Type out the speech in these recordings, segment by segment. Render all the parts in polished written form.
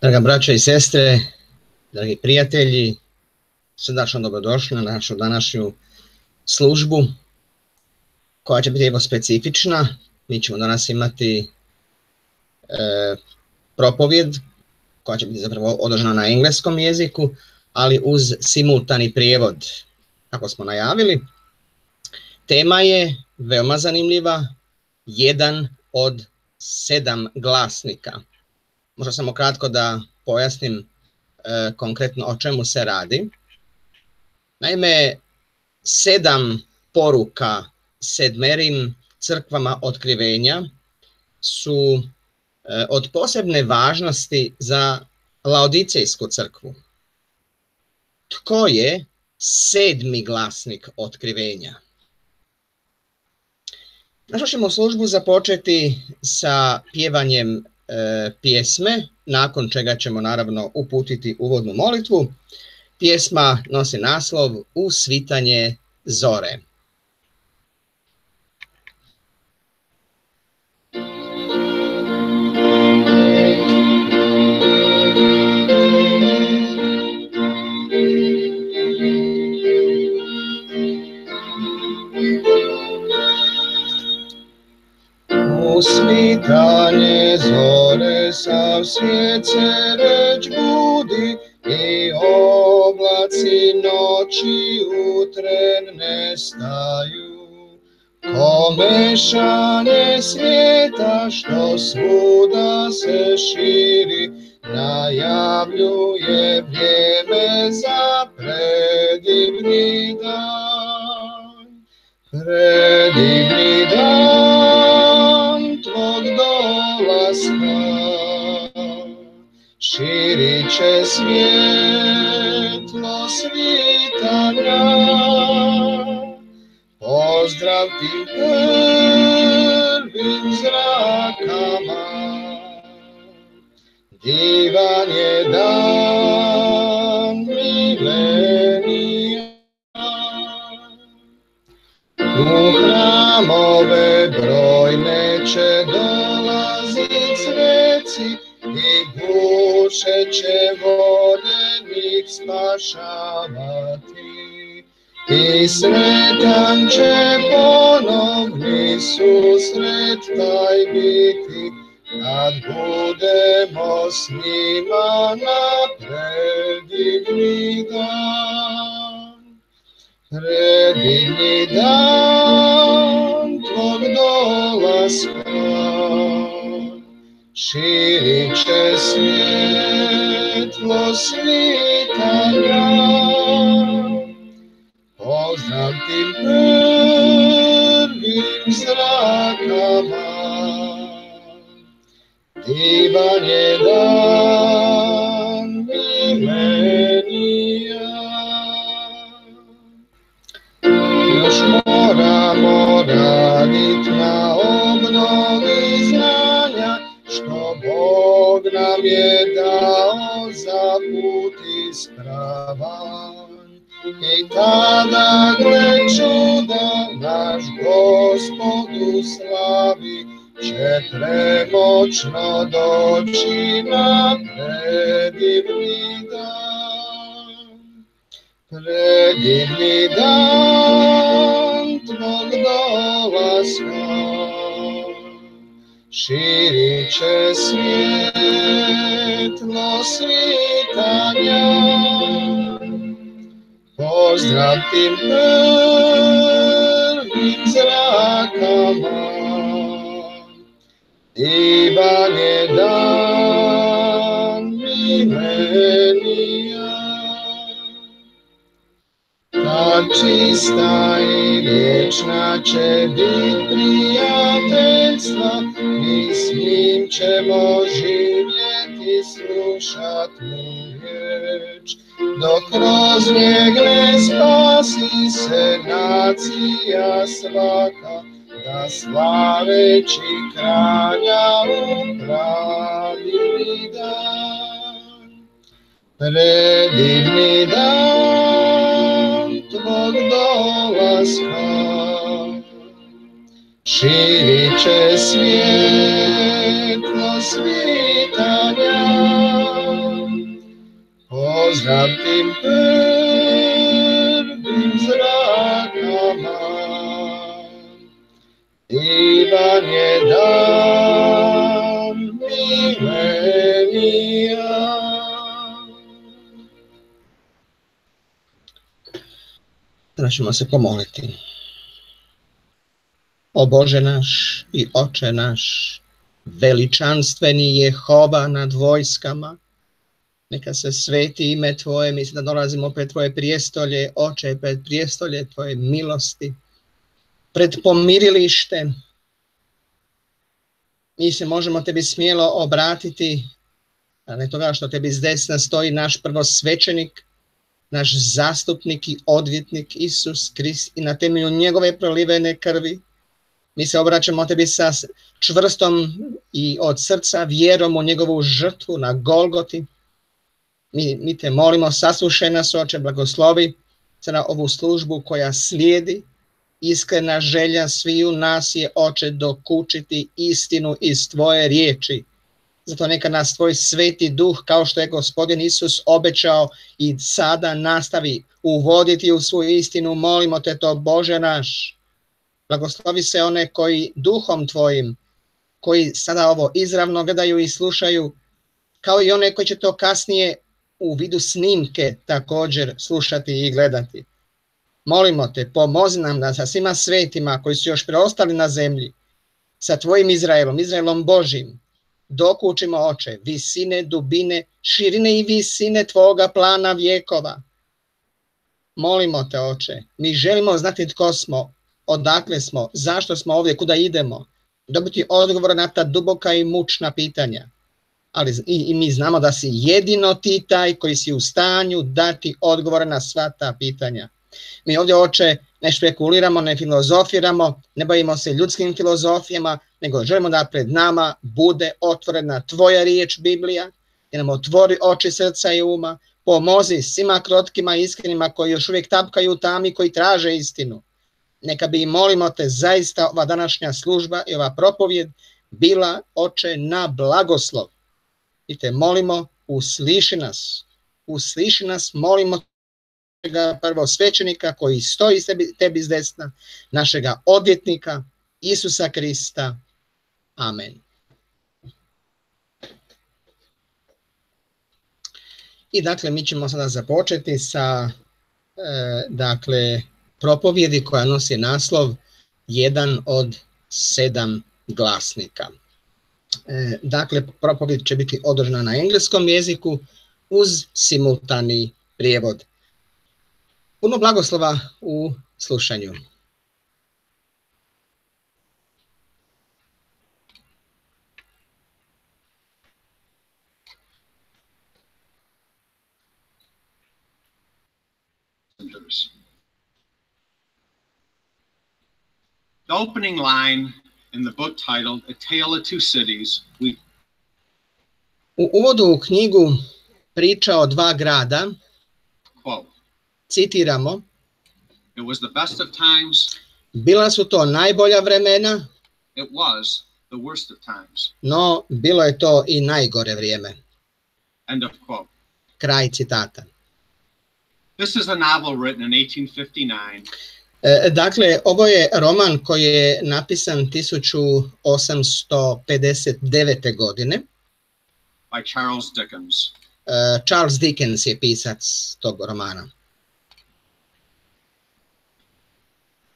Draga braćo i sestre, dragi prijatelji, srdačno dobrodošli na našu današnju službu koja će biti evo specifična. Mi ćemo danas imati propovijed koja će biti zapravo održana na engleskom jeziku, ali uz simultani prijevod. Kako smo najavili, tema je veoma zanimljiva, jedan od 7 glasnika. Možda samo kratko da pojasnim konkretno o čemu se radi. Naime, 7 poruka 7 crkvama otkrivenja su od posebne važnosti za Laodicejsku crkvu. Tko je 7. glasnik otkrivenja? Našu ćemo službu započeti sa pjevanjem pjesme, nakon čega ćemo naravno uputiti uvodnu molitvu. Pjesma nosi naslov U svitanje zore. U svitanje zore sav svijet se već budi i oblaci noći u tren nestaju. Ko mešanje svijeta što svuda se širi, najavljuje vrijeme za predivni dan. Predivni dan tvog dolaska, širit će svjetlo svitanja. Pozdrav tim prvim zrakama, divan je dan milenija. U hramove brojne će dolazit sveci i duše će voljenih spašavati. I sretan će ponovni susret taj biti, kad budemo s njima na predivni dan. Predivni dan tvog dolaska, širit će svjetlo svitanja. Pozdrav tim prvim zrakama, divan je dan milenija. Još moramo radit na obnovi znanja, što Bog nam je dao za put ispravan. I tada, gle čuda, naš Gospod u slavi će premoćno doći na predivni dan. Predivni dan tvog dolaska, širit će svjetlo svitanja. Pozdrav tim prvim zrakama, divan je dan milenija. Ta čista i vječna će bit prijateljstva, mi s njim ćemo živjeti, slušat mu riječ. Dok kroz njeg ne spasi se nacija svaka, da slaveći kralja u predivni dan. Predivni dan tvog dolaska, širit će svjetlo svitanja. Pozdrav tim prvim zrakama, divan je dan milenija. Sada ćemo se pomoliti. O Bože naš i Oče naš, veličanstveni Jehova nad vojskama, neka se sveti ime Tvoje, mi se da dolazimo pred Tvoje prijestolje, Oče, pred prijestolje Tvoje milosti, pred pomirilište. Mi se možemo Tebi smjelo obratiti, a ne toga što Tebi s desna stoji naš prvosvećenik, naš zastupnik i odvjetnik Isus Krist, i na temelju njegove prolivene krvi mi se obraćamo Tebi sa čvrstom i od srca vjerom u njegovu žrtvu na Golgoti. Mi Te molimo, saslušaj nas, Oče, blagoslovi se na ovu službu koja slijedi. Iskrena želja sviju nas je, Oče, dokučiti istinu iz Tvoje riječi. Zato neka nas Tvoj sveti duh, kao što je Gospodin Isus obećao, i sada nastavi uvoditi u svoju istinu. Molimo Te to, Bože naš. Blagoslovi se one koji duhom Tvojim koji sada ovo izravno gledaju i slušaju, kao i one koji će to kasnije u vidu snimke također slušati i gledati. Molimo te, pomozi nam da sa svima svetima koji su još preostali na zemlji, sa tvojim Izraelom, Izraelom Božim, dokučimo, Oče, visine, dubine, širine i visine tvoga plana vjekova. Molimo te, Oče, mi želimo znati tko smo, odakle smo, zašto smo ovdje, kuda idemo, dobiti odgovor na ta duboka i mučna pitanja. Ali i mi znamo da si jedino ti taj koji si u stanju dati odgovore na sva ta pitanja. Mi ovdje, Oče, ne špekuliramo, ne filozofiramo, ne bavimo se ljudskim filozofijama, nego želimo da pred nama bude otvorena tvoja riječ Biblija, i nam otvori oči srca i uma, pomozi svima krotkima i iskrenima koji još uvijek tapkaju u tami, koji traže istinu. Neka bi, molimo te, zaista ova današnja služba i ova propovijed bila, Oče, na blagoslov. I te molimo, usliši nas, molimo našega prvosvećenika koji stoji tebi s desna, našega odvjetnika, Isusa Krista. Amen. I dakle, mi ćemo sada započeti sa propovijedi koja nosi naslov Jedan od 7 glasnika. Dakle, propovijed će biti održana na engleskom jeziku uz simultani prijevod. Puno blagoslova u slušanju. The opening line in the book titled A Tale of Two Cities. U uvodu u knjigu Priča o dva grada, quote, citiramo: It was the best of times. Bila su to najbolja vremena. It was the worst of times. No, bilo je to i najgore vrijeme. End of quote. Kraj citata. This is a novel written in 1859. Dakle, ovo je roman koji je napisan 1859. godine. By Charles Dickens. Charles Dickens je pisac tog romana.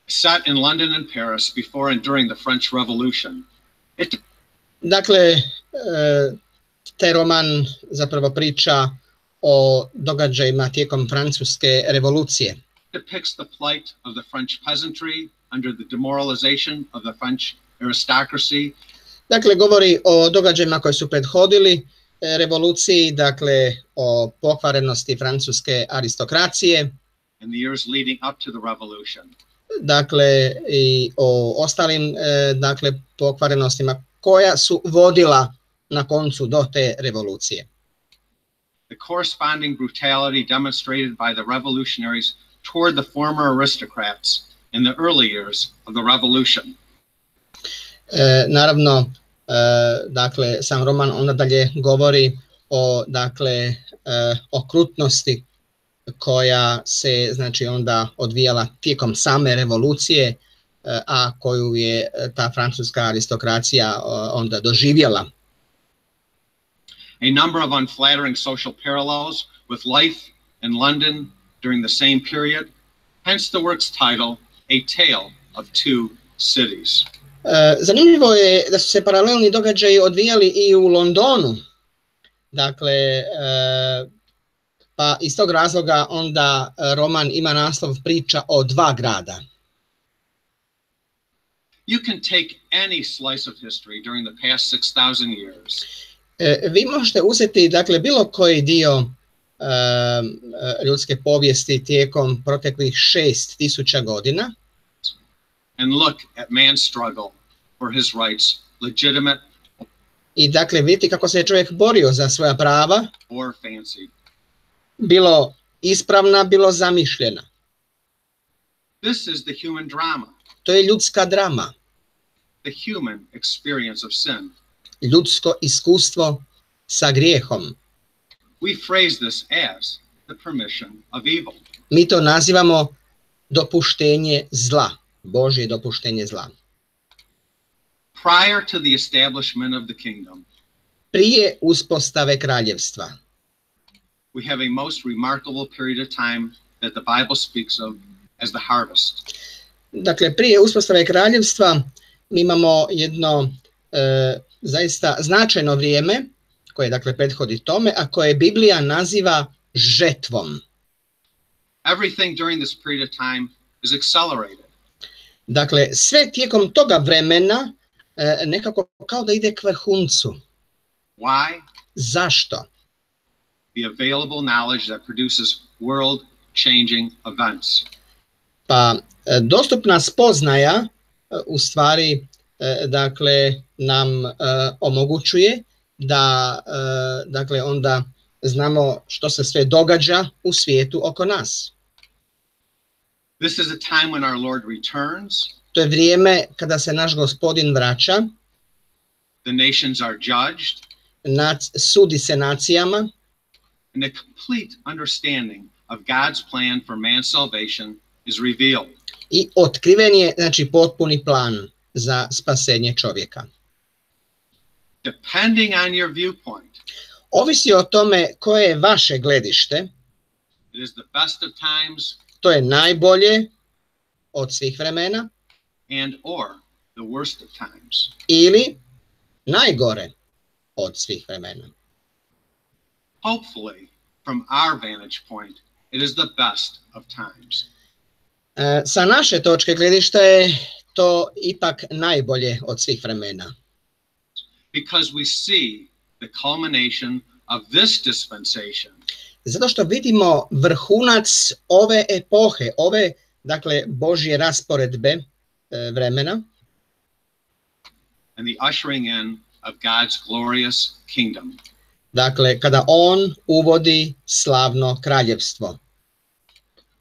Set in London and Paris before and during the French Revolution. Dakle, taj roman zapravo priča o događajima tijekom Francuske revolucije. Depicts the plight of the French peasantry under the demoralization of the French aristocracy. Dakle, govori o događajima koji su prethodili revoluciji, dakle o pokvarenosti francuske aristokracije. In the years leading up to the revolution. Dakle, i o ostalim pokvarenostima koja su vodila na koncu do te revolucije. The corresponding brutality demonstrated by the revolutionaries toward the former aristocrats in the early years of the revolution. Naravno, dakle, sam roman onda dalje govori o, okrutnosti koja se, znači, onda odvijala tijekom same revolucije, a koju je ta francuska aristokracija onda doživjela. A number of unflattering social parallels with life in London during the same period, hence the work's title, A Tale of Two Cities. Zanimljivo je da su se paralelni događaji odvijali i u Londonu. Dakle, pa iz tog razloga onda roman ima naslov Priča o dva grada. You can take any slice of history during the past 6,000 years. Vi možete uzeti, dakle, bilo koji dio ljudske povijesti tijekom proteklih 6.000 godina. And look at man's struggle for his rights, legitimate. I dakle, vidite kako se čovjek borio za svoja prava. Or fancy. Bilo ispravna, bilo zamišljena. This is the human drama. To je ljudska drama. The human experience of sin. Ljudsko iskustvo sa grijehom. We phrase this as the permission of evil. Mi to nazivamo dopuštenje zla, Božje dopuštenje zla. prior to the establishment of the kingdom, prije uspostave kraljevstva, we have a most remarkable period of time that the Bible speaks of as the harvest. Dakle, prije uspostave kraljevstva mi imamo jedno zaista značajno vrijeme koje dakle prethodi tome, a koje Biblija naziva žetvom. Everything during this period of time is accelerated. Dakle, sve tijekom toga vremena nekako kao da ide k vrhuncu. Why? Zašto? The available knowledge that produces world-changing events. Pa dostupna spoznaja u stvari dakle nam omogućuje da dakle onda znamo što se sve događa u svijetu oko nas. This is a time when our Lord returns. To je vrijeme kada se naš Gospodin vraća. The nations are judged. Sudi se nacijama. And the complete understanding of God's plan for man's salvation is revealed. I otkriven je, znači, potpuni plan za spasenje čovjeka. Depending on your viewpoint. Ovisi o tome koje je vaše gledište. It is the best of times. To je najbolje od svih vremena. And or the worst of times. Ili najgore od svih vremena. Hopefully, from our vantage point, it is the best of times. Sa naše točke gledišta je to ipak najbolje od svih vremena. Because we see the culmination of this dispensation. Zato što vidimo vrhunac ove epohe, ove, dakle, Božje rasporedbe vremena. And the ushering in of God's glorious kingdom. Dakle, kada on uvodi slavno kraljevstvo.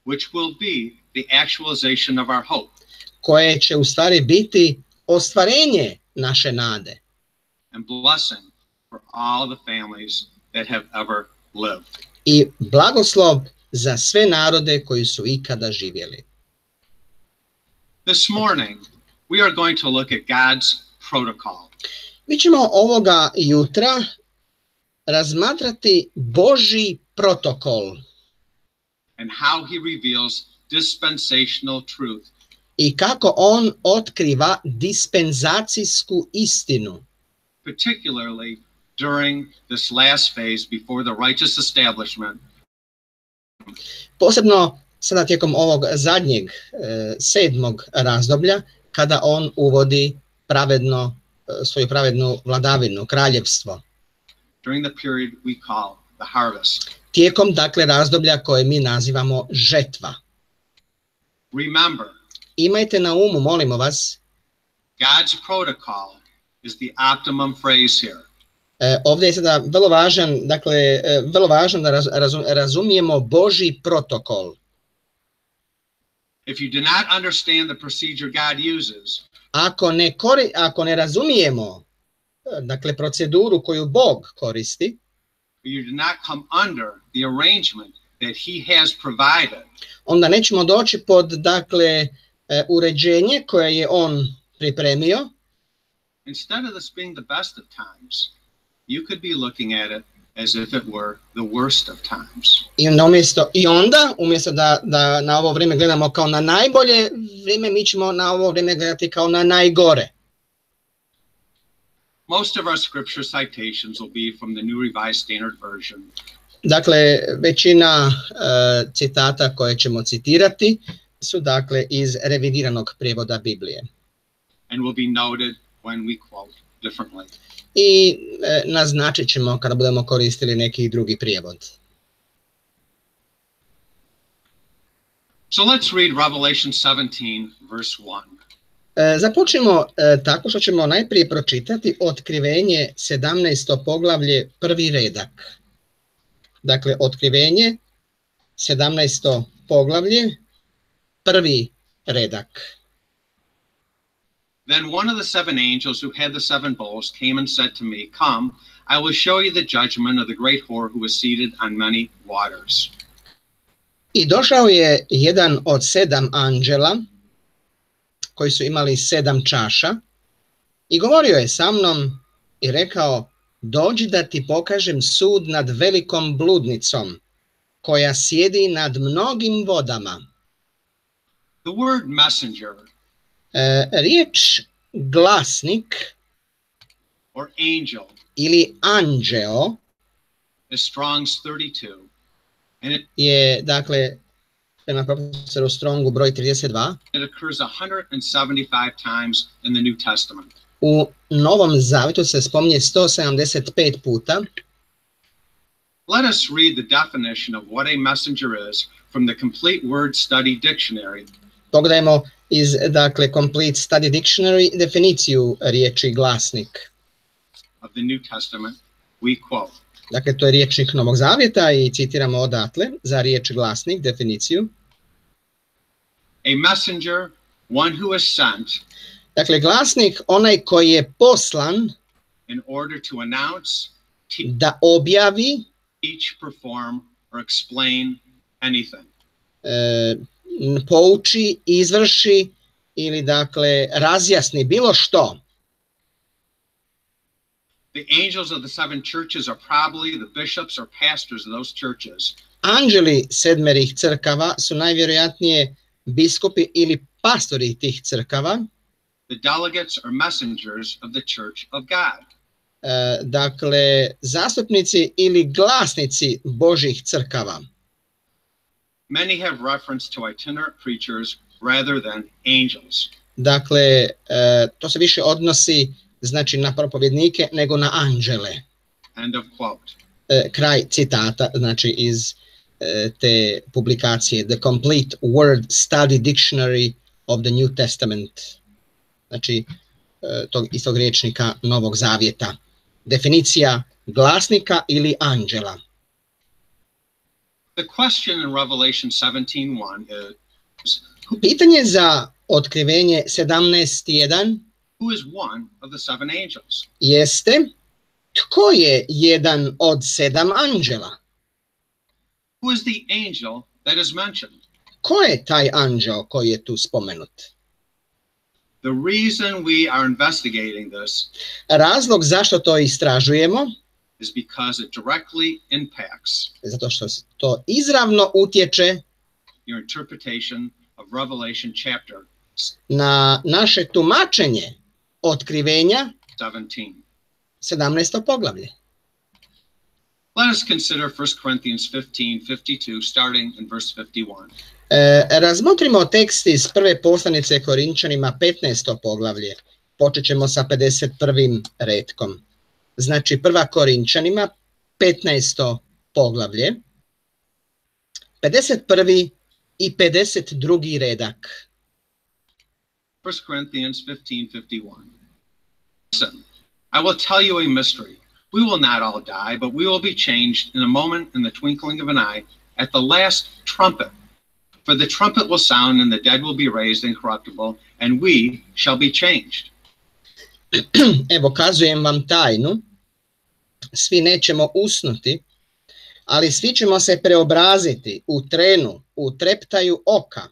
Which will be the actualization of our hope. Koje će u stvari biti ostvarenje naše nade. And blessing for all the families that have ever lived. I blagoslov za sve narode koji su ikada živjeli. This morning, we are going to look at God's protocol. Mi ćemo ovoga jutra razmatrati Božji protokol. And how he reveals dispensational truth. I kako on otkriva dispenzacijsku istinu. Particularly during this last phase before the righteous establishment. Posebno sada tijekom ovog zadnjeg, 7. razdoblja, kada on uvodi svoju pravednu vladavinu, kraljevstvo. During the period we call the harvest. Tijekom, dakle, razdoblja koje mi nazivamo žetva. Remember, imajte na umu, molimo vas, God's protocol is the optimum phrase here. Ovdje je sada vrlo važan, dakle, vrlo važno da razumijemo Božji protokol. If you do not understand the procedure God uses, ako ne razumijemo, dakle, proceduru koju Bog koristi, you do not come under the arrangement that he has provided, onda nećemo doći pod, dakle, uređenje koje je on pripremio. Instead of this being the best of times, you could be looking at it as if it were the worst of times. I onda, umjesto da na ovo vrijeme gledamo kao na najbolje vrijeme, mi ćemo na ovo vrijeme gledati kao na najgore. Most of our scripture citations will be from the New Revised Standard Version. Dakle, većina citata koje ćemo citirati su, dakle, iz revidiranog prijevoda Biblije. And will be noted when we quote differently. I naznačit ćemo kada budemo koristili neki drugi prijevod. So let's read Revelation 17, verse 1. Započnemo tako što ćemo najprije pročitati Otkrivenje 17. poglavlje, 1. redak. Dakle, Otkrivenje 17. poglavlje, 1. redak. Then one of the 7 angels who had the 7 bowls came and said to me, Come, I will show you the judgment of the great whore who was seated on many waters. I došao je jedan od 7 anđela koji su imali 7 čaša I govorio je sa mnom i rekao, dođi da ti pokažem sud nad velikom bludnicom, koja sjedi nad mnogim vodama. The word messenger Riječ glasnik or angel ili anđeo is Strong's 32. And it je, prema profesoru Strongu, broj 32. It occurs 175 times in the New Testament. U Novom Zavjetu se spominje 175 puta. Let us read the definition of what a messenger is from the Complete Word Study Dictionary. Pogledajmo iz, Complete Study Dictionary definiciju riječi glasnik. Of the New Testament, we quote. Dakle, to je riječnik Novog Zavjeta i citiramo odatle za riječ glasnik, definiciju. A messenger, one who is sent. Dakle, glasnik, onaj koji je poslan in order to announce, da objavi, teach, perform, or explain anything. Pouči, izvrši ili, razjasni bilo što. The angels of the seven churches are probably the bishops or pastors of those churches. Anđeli sedmerih crkava su najvjerojatnije biskupi ili pastori tih crkava. The delegates or messengers of the church of God. Zastupnici ili glasnici Božjih crkava. Many have reference to itinerant preachers rather than angels. To se više odnosi na propovjednike nego na anđele. End of quote. Kraj citata, iz te publikacije The Complete Word Study Dictionary of the New Testament. Tog istog riječnika Novog Zavjeta. Definicija glasnika ili anđela. The question in Revelation 17:1 is pitanje za otkrivenje 17:1 who is one of the seven angels? Jeste, tko je jedan od 7 anđela? Who is the angel that is mentioned? Ko je taj anđeo koji je tu spomenut? The reason we are investigating this razlog zašto to istražujemo is because it directly impacts zato što to izravno utječe your interpretation of Revelation chapter na naše tumačenje otkrivenja 17. poglavlje. Let us consider 1 Corinthians 15:52 starting in verse 51. Razmotrimo tekst iz prve poslanice Korinčanima 15. poglavlje. Počet ćemo sa 51. retkom. Znači, 1. Korinčanima 15. poglavlje, 51. i 52. redak. 1 Corinthians 15:51. Listen, I will tell you a mystery. We will not all die, but we will be changed in a moment, in the twinkling of an eye, at the last trumpet. For the trumpet will sound, and the dead will be raised incorruptible, and we shall be changed. Evo, kazujem vam tajnu. Svi nećemo usnuti, ali svi ćemo se preobraziti u trenu, u treptaju oka,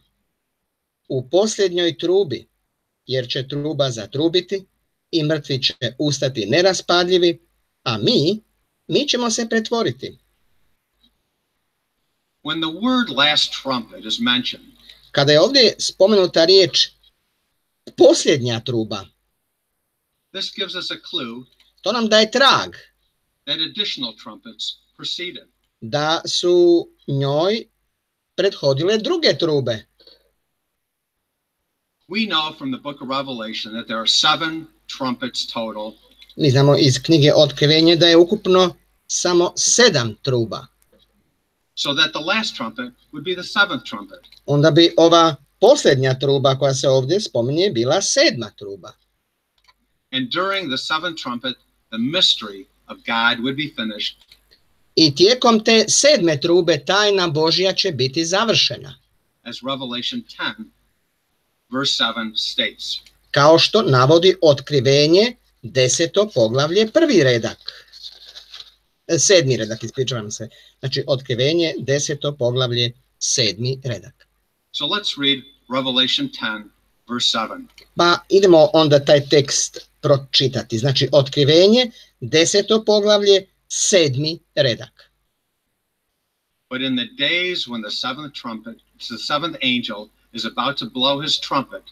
u posljednjoj trubi, jer će truba zatrubiti i mrtvi će ustati neraspadljivi, a mi ćemo se pretvoriti. When the word last trumpet is mentioned, kada je ovdje spomenuta riječ posljednja truba, this gives us a clue to nam daje trag that additional trumpets preceded. Da su njoj prethodile druge trube. We know from the book of Revelation that there are 7 trumpets total. Mi znamo iz knjige Otkrivenje da je ukupno samo 7 truba. So that the last trumpet would be the 7th trumpet. Onda bi ova posljednja truba koja se ovdje spominje bila 7. truba. And during the 7th trumpet, the mystery of God would be finished. I tijekom te 7. trube tajna Božja će biti završena. As Revelation 10 verse 7 states. Kao što navodi Otkrivenje 10. poglavlje 1. redak. 7. redak, ispričavam se. Znači, Otkrivenje 10. poglavlje 7. redak. So let's read Revelation 10 verse 7. Pa idemo onda taj tekst pročitati. Znači, Otkrivenje, 10. poglavlje, 7. redak. But in the days when the seventh angel is about to blow his trumpet,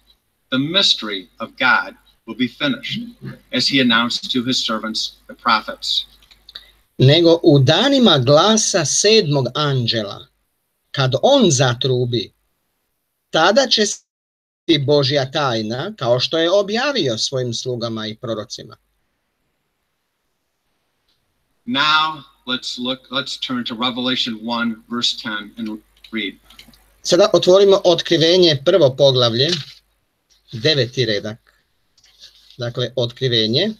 the mystery of God will be finished, as he announced to his servants, the prophets. Nego u danima glasa 7. anđela, kad on zatrubi, tada će se Božja tajna, kao što je objavio svojim slugama i prorocima. Now let's turn to Revelation 1 verse 10 and read. Sada otvorimo Otkrivenje, 1. poglavlje, 9. redak. Dakle, Otkrivenje,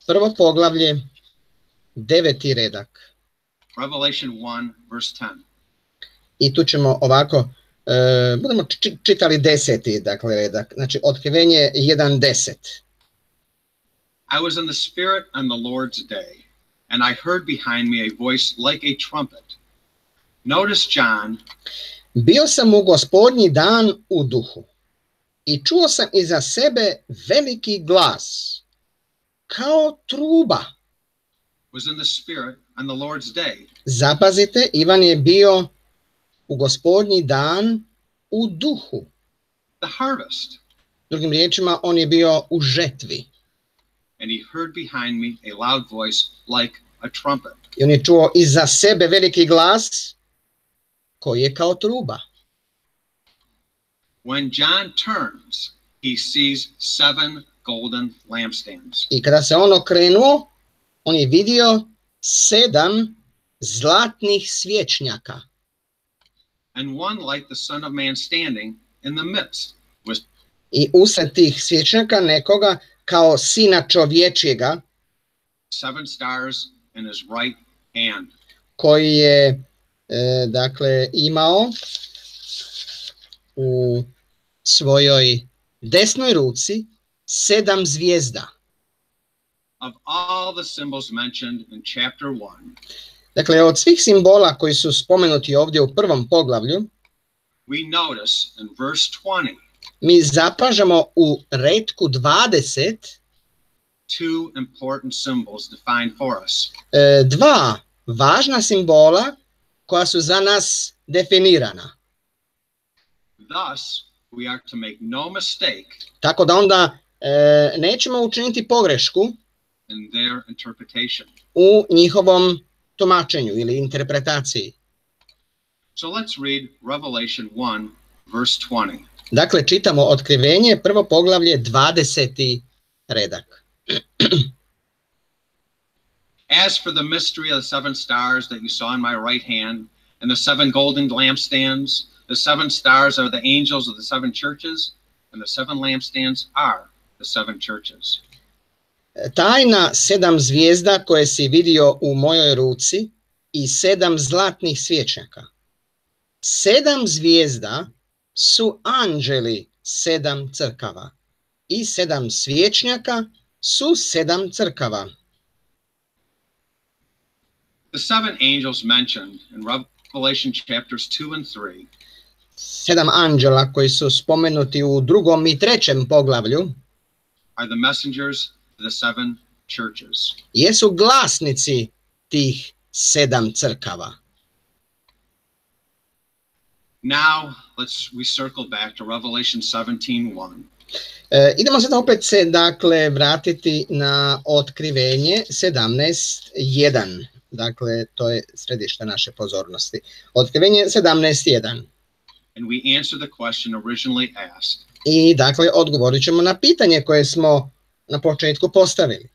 1. poglavlje, 9. redak. Revelation 1 verse 10. I tu ćemo ovako, budemo čitali 10. dakle, redak. Znači, Otkrivenje 1:10. I was in the Spirit on the Lord's day, and I heard behind me a voice like a trumpet. Notice John. Bio sam u Gospodnji dan u duhu i čuo sam iza sebe veliki glas, kao truba. Was in the Spirit on the Lord's day. Zapazite, Ivan je bio u Gospodnji dan u duhu. The harvest. Drugim riječima, on je bio u žetvi. And he heard behind me a loud voice like a trumpet. I on je čuo iza sebe veliki glas koji je kao truba. When John turns, he sees 7 golden lampstands. I kada se on okrenuo, on je vidio 7 zlatnih svječnjaka. And one like the Son of Man standing in the midst. I usred tih svječnjaka nekoga kao sina čovječjega, 7 stars in his right hand. Koji je dakle imao u svojoj desnoj ruci 7 zvijezda. Of all the symbols mentioned in chapter 1. Dakle, od svih simbola koji su spomenuti ovdje u 1. poglavlju, we notice in verse 20. Mi zapažamo u retku 20 2 important symbols defined for us. 2 važna simbola koja su za nas definirana. Thus, we are to make no mistake. Tako da onda nećemo učiniti pogrešku in their interpretation. U njihovom tumačenju ili interpretaciji. So let's read Revelation 1 verse 20. Dakle, čitamo Otkrivenje, 1. poglavlje, 20. redak. As for the mystery of the 7 stars that you saw in my right hand, and the 7 golden lampstands, the 7 stars are the angels of the 7 churches, and the 7 lampstands are the 7 churches. Tajna 7 zvijezda koje si vidio u mojoj ruci i 7 zlatnih svječnjaka. 7 zvijezda su anđeli 7 crkava i 7 svječnjaka su 7 crkava. The 7 angels mentioned in Revelation chapters 2 and 3. 7 anđela koji su spomenuti u 2. i 3. poglavlju are the messengers to the 7 churches. Jesu glasnici tih 7 crkava. Now we circle back to Revelation 17:1. Idemo sad opet se dakle vratiti na Otkrivenje 17:1. Dakle, to je središte naše pozornosti. Otkrivenje 17:1. And we answer the question originally asked. I dakle, odgovorit ćemo na pitanje koje smo na početku postavili.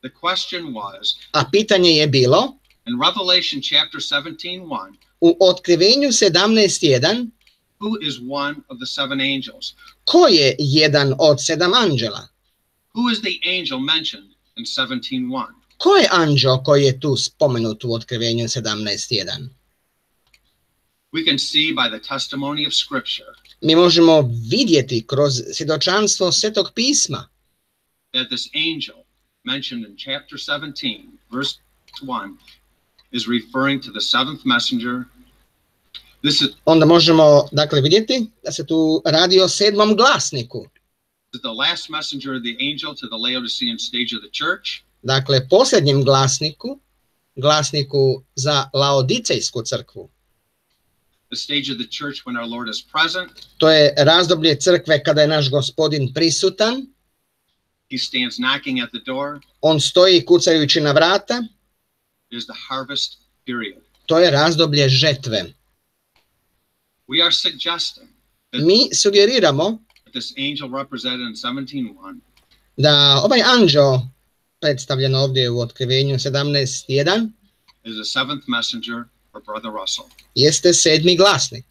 The question was, a pitanje je bilo, in Revelation chapter 17:1, u Otkrivenju 17:1, who is one of the 7 angels? Ko je jedan od 7 anđela? Who is the angel mentioned in 17:1? Ko je anđeo koji je tu spomenut u Otkrivenju 17:1? We can see by the testimony of Scripture. Mi možemo vidjeti kroz svjedočanstvo Svetog pisma that this angel mentioned in chapter 17, verse 1, is referring to the 7th messenger. Onda možemo dakle vidjeti da se tu radi o 7. glasniku. the last messenger of the angel to the Laodicean stage of the church. Dakle, posljednjem glasniku za Laodicejsku crkvu. The stage of the church when our Lord is present. To je razdoblje crkve kada je naš Gospodin prisutan. He stands knocking at the door. On stoji kucajući na vrata. It is the harvest period. To je razdoblje žetve. We are suggesting that mi sugeriramo this angel represented in 17:1 da ovaj anđeo predstavljen ovdje u Otkrivenju 17:1 is the seventh messenger for brother Russell. Jeste sedmi glasnik,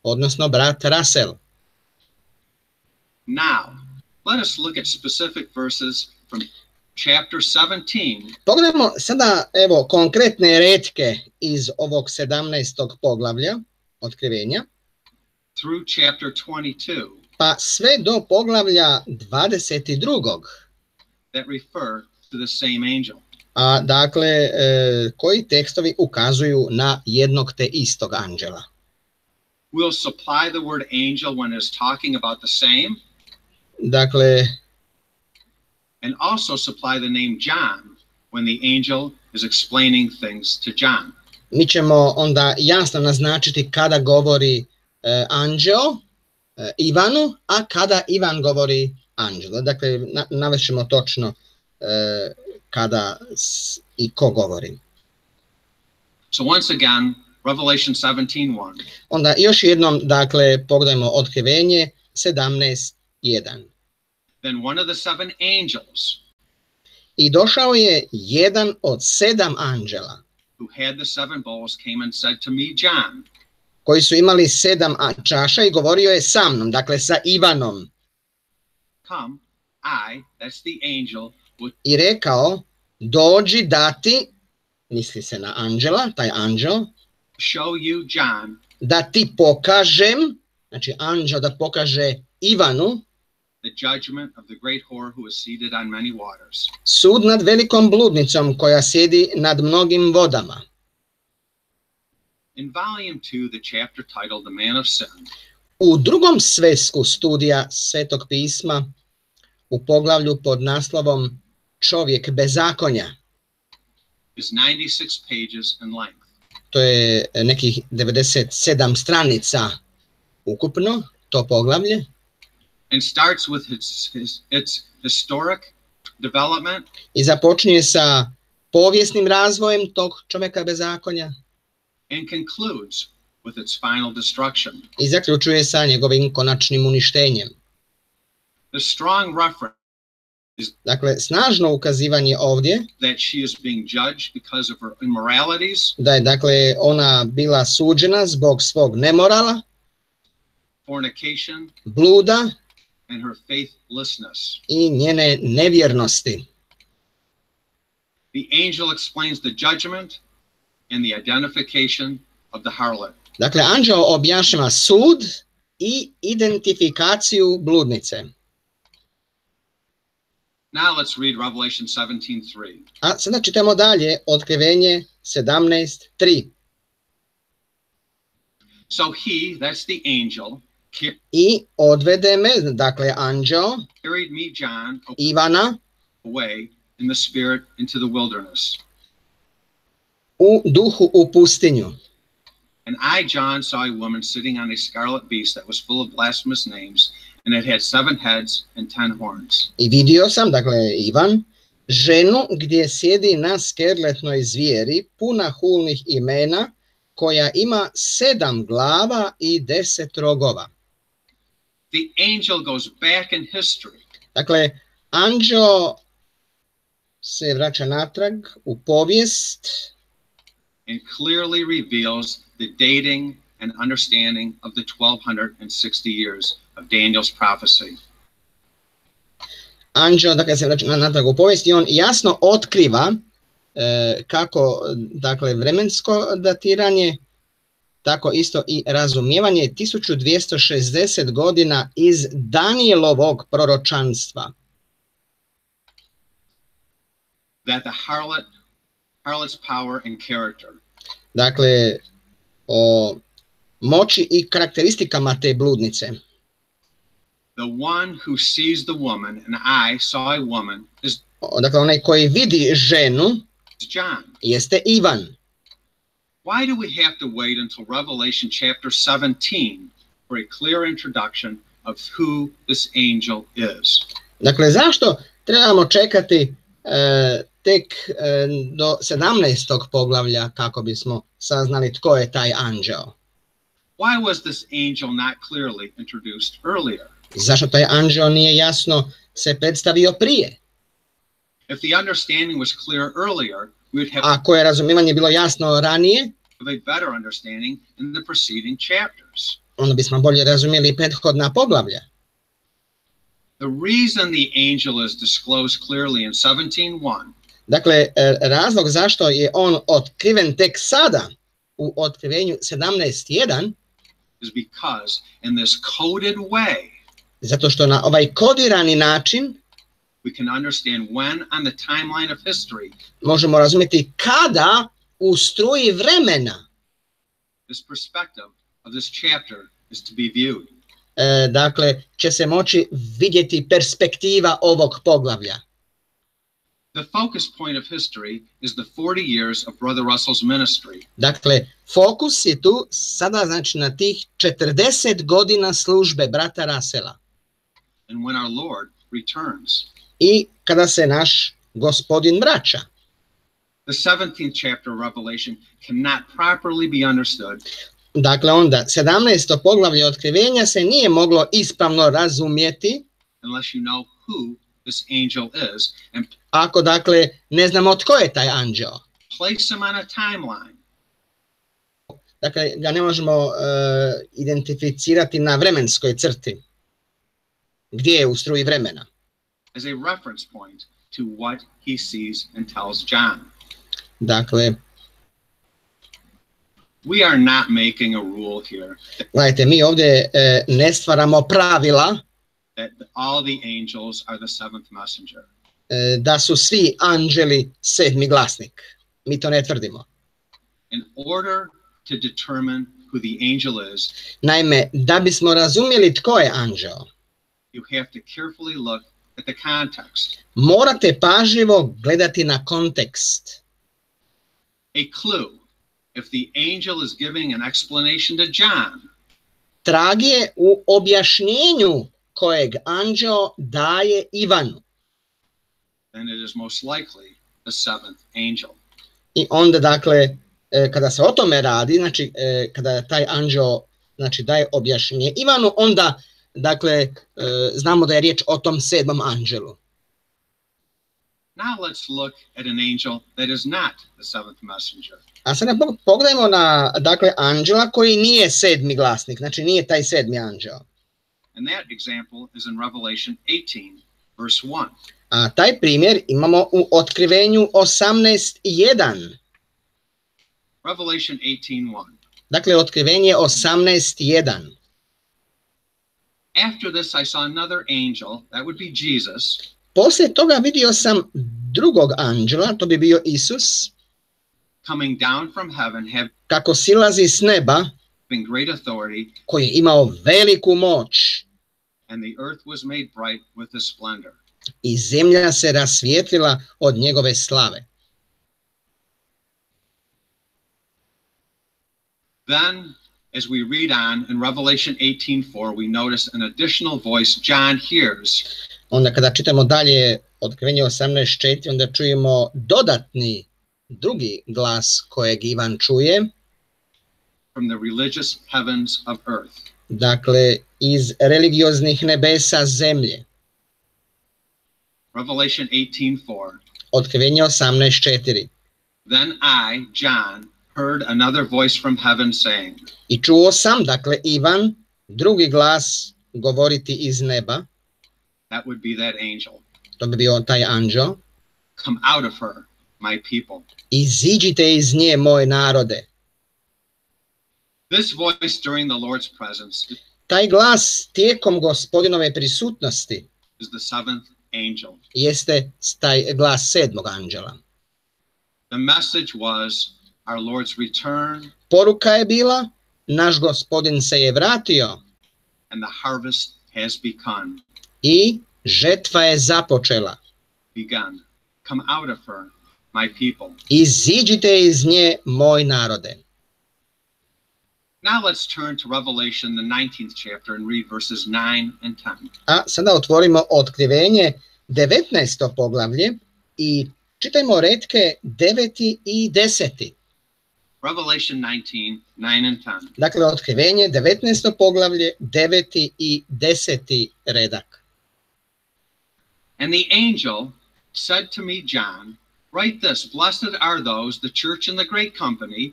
odnosno brat Russell. Now, let us look at specific verses from chapter 17. Pogledajmo sada evo konkretne retke iz ovog 17. poglavlja Otkrivenja through chapter 22. Pa sve do poglavlja 22. That refer to the same angel. A dakle, koji tekstovi ukazuju na jednog te istog anđela. We'll supply the word angel when it's talking about the same. Dakle, and also supply the name John when the angel is explaining things to John. Mi ćemo onda jasno naznačiti kada govori anđeo Ivanu, a kada Ivan govori anđelu. Dakle, navešćemo točno kada i ko govori. So once again, Revelation 17:1. Onda još jednom, dakle, pogledajmo Otkrivenje 17:1. Then one of the seven angels. I došao je jedan od 7 anđela. Who had the seven bowls came and said to me, John. Koji su imali 7 čaša i govorio je sa mnom, dakle sa Ivanom. Come, that's the angel. I rekao, dođi da ti, misli se na anđela, taj anđel, show you John, da ti pokažem, znači anđel da pokaže Ivanu, the judgment of the great whore who is seated on many waters. Sud nad velikom bludnicom koja sjedi nad mnogim vodama. In volume 2, the chapter titled The Man of Sin. U drugom svesku studija Svetog pisma, u poglavlju pod naslovom Čovjek bezakonja. Is 96 pages in length. To je nekih 97 stranica ukupno, to poglavlje. And starts with its historic development. I započinje sa povijesnim razvojem tog čovjeka bezakonja. And concludes with its final destruction. I zaključuje sa njegovim konačnim uništenjem. The strong reference is dakle, snažno ukazivanje ovdje that she is being judged because of her immoralities. Da je, dakle, ona bila suđena zbog svog nemorala, fornication, bluda and her faithlessness. I njene nevjernosti. The angel explains the judgment and the identification of the harlot. Dakle, anđeo objašnjava sud i identifikaciju bludnice. Now let's read Revelation 17:3. A sada čitamo dalje Otkrivenje 17:3. So he, that's the angel, I odvede me, dakle anđeo, carried me, John, Ivana, away in the spirit into the wilderness. U duhu u pustinju. And I, John, saw a woman sitting on a scarlet beast that was full of blasphemous names, and it had 7 heads and 10 horns. I vidio sam, dakle Ivan, ženu gdje sjedi na skerletnoj zvijeri, puna hulnih imena, koja ima 7 glava i 10 rogova. The angel goes back in history. Dakle, anđeo se vraća natrag u povijest and clearly reveals the dating and understanding of the 1260 years of Daniel's prophecy. Anđeo, dakle, se vraća natrag u povijest i on jasno otkriva kako, dakle, vremensko datiranje, tako isto i razumijevanje 1260 godina iz Danielovog proročanstva. That the harlot's power and character. Dakle, o moći i karakteristikama te bludnice. The one who sees the woman, and I saw a woman, is dakle, onaj koji vidi ženu John. jeste Ivan. Why do we have to wait until Revelation chapter 17 for a clear introduction of who this angel is? Dakle, zašto trebamo čekati tek do 17. poglavlja kako bismo saznali tko je taj anđeo? Why was this angel not clearly introduced earlier? Zašto taj anđeo nije jasno se predstavio prije? If the understanding was clear earlier, we would have Ako je razumijevanje bilo jasno ranije, a better understanding in the preceding chapters. onda bismo bolje razumjeli prethodna poglavlja. The reason the angel is disclosed clearly in 17:1 Dakle, razlog zašto je on otkriven tek sada u otkrivenju 17.1 is because in this coded way zato što na ovaj kodirani način we can understand when on the timeline of history možemo razumjeti kada u struji vremena this perspective of this chapter is to be viewed. Dakle, će se moći vidjeti perspektiva ovog poglavlja. The focus point of history is the 40 years of Brother Russell's ministry. Dakle, fokus je tu sada znači na tih 40 godina službe brata Russella. And when our Lord returns. I kada se naš gospodin vraća. The 17th chapter of Revelation cannot properly be understood. Dakle, onda 17. poglavlje otkrivenja se nije moglo ispravno razumjeti unless you know who this angel is and ako dakle ne znamo tko je taj anđeo. Place him on a timeline. Dakle, ga ne možemo identificirati na vremenskoj crti. Gdje je u struji vremena? As a reference point to what he sees and tells John. Dakle, we are not making a rule here. Gledajte, mi ovdje ne stvaramo pravila that all the angels are the seventh messenger. Da su svi anđeli sedmi glasnik. Mi to ne tvrdimo. In order to determine who the angel is, naime, da bismo razumjeli tko je anđeo, you have to carefully look at the context. Morate pažljivo gledati na kontekst. A clue, if the angel is giving an explanation to John, trag je u objašnjenju kojeg anđeo daje Ivanu. Then it is most likely the seventh angel. I onda, dakle, kada se o tome radi, znači, kada taj anđeo znači, daje objašnjenje Ivanu, onda, dakle, znamo da je riječ o tom sedmom anđelu. Now let's look at an angel that is not the seventh messenger. A sada pogledajmo na, dakle, anđela koji nije sedmi glasnik, znači nije taj sedmi anđeo. And that example is in Revelation 18, verse 1. A taj primjer imamo u otkrivenju 18.1. Revelation 18:1. Dakle, otkrivenje 18.1. After this I saw another angel, that would be Jesus. Poslije toga vidio sam drugog anđela, to bi bio Isus, coming down from heaven, kako silazi s neba, having great authority, koji je imao veliku moć. And the earth was made bright with his splendor. I zemlja se rasvijetlila od njegove slave. Then, as we read on in Revelation 18:4, we notice an additional voice John hears. Onda kada čitamo dalje otkrivenje 18.4, onda čujemo dodatni drugi glas kojeg Ivan čuje. From the religious heavens of earth. Dakle, iz religioznih nebesa zemlje. Revelation 18:4. Otkrivenje 18.4. Then I, John, heard another voice from heaven saying. I čuo sam, dakle, Ivan, drugi glas govoriti iz neba. That would be that angel. To bi bio taj anđel. Come out of her, my people. Iziđite iz nje, moj narode. This voice during the Lord's presence. Taj glas tijekom gospodinove prisutnosti is the seventh angel. Jeste taj glas sedmog anđela. The message was our Lord's return. Poruka je bila, naš gospodin se je vratio. And the harvest has begun. I žetva je započela. Begun. Come out of her, my people. Iziđite iz nje, moj narode. Now let's turn to Revelation, the 19th chapter, and read verses 9 and 10. A sada otvorimo Otkrivenje, 19. poglavlje i čitajmo retke 9. i 10. Revelation 19, 9 and 10. Dakle, Otkrivenje, 19. poglavlje, 9. i 10. redak. And the angel said to me, John, write this, blessed are those, the church and the great company.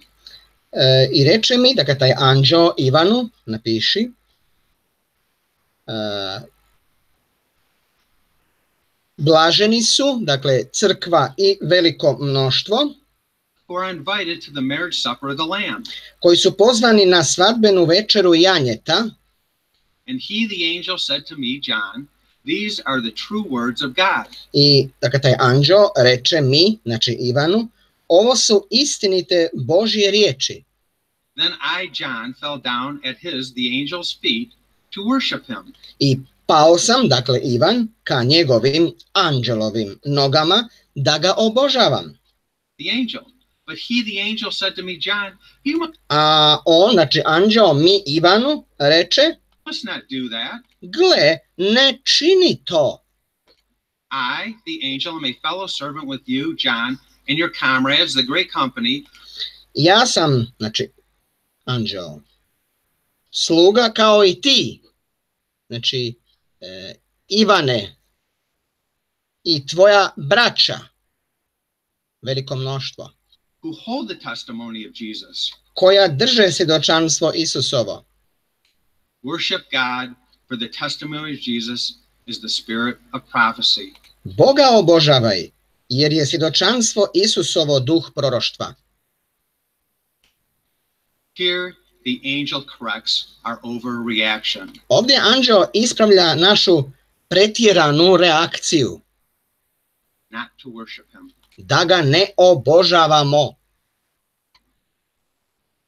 I reče mi, dakle, taj anđeo Ivanu, napiši, blaženi su, dakle, crkva i veliko mnoštvo, who are invited to the marriage supper of the Lamb. Koji su pozvani na svadbenu večeru janjeta. And he, the angel, said to me, John, these are the true words of God. I dakle, taj anđeo reče mi, znači Ivanu, ovo su istinite Božje riječi. Then I, John, fell down at his, the angel's feet, to worship him. I pao sam, dakle Ivan, ka njegovim anđelovim nogama, da ga obožavam. The angel. But he, the angel, said to me, John, you A on, znači anđeo mi Ivanu, reče, must not do that. Gle, ne čini to. I, the angel, am a fellow servant with you, John, and your comrades, the great company. Ja sam, znači, anđeo, sluga kao i ti, znači, Ivane, i tvoja braća, veliko mnoštvo, who hold the testimony of Jesus. Koja drže svjedočanstvo Isusovo. Worship God, for the testimony of Jesus is the spirit of prophecy. Boga obožavaj, jer je svjedočanstvo Isusovo duh proroštva. Here the angel corrects our overreaction. Ovdje anđeo ispravlja našu pretjeranu reakciju. Not to worship him. Da ga ne obožavamo.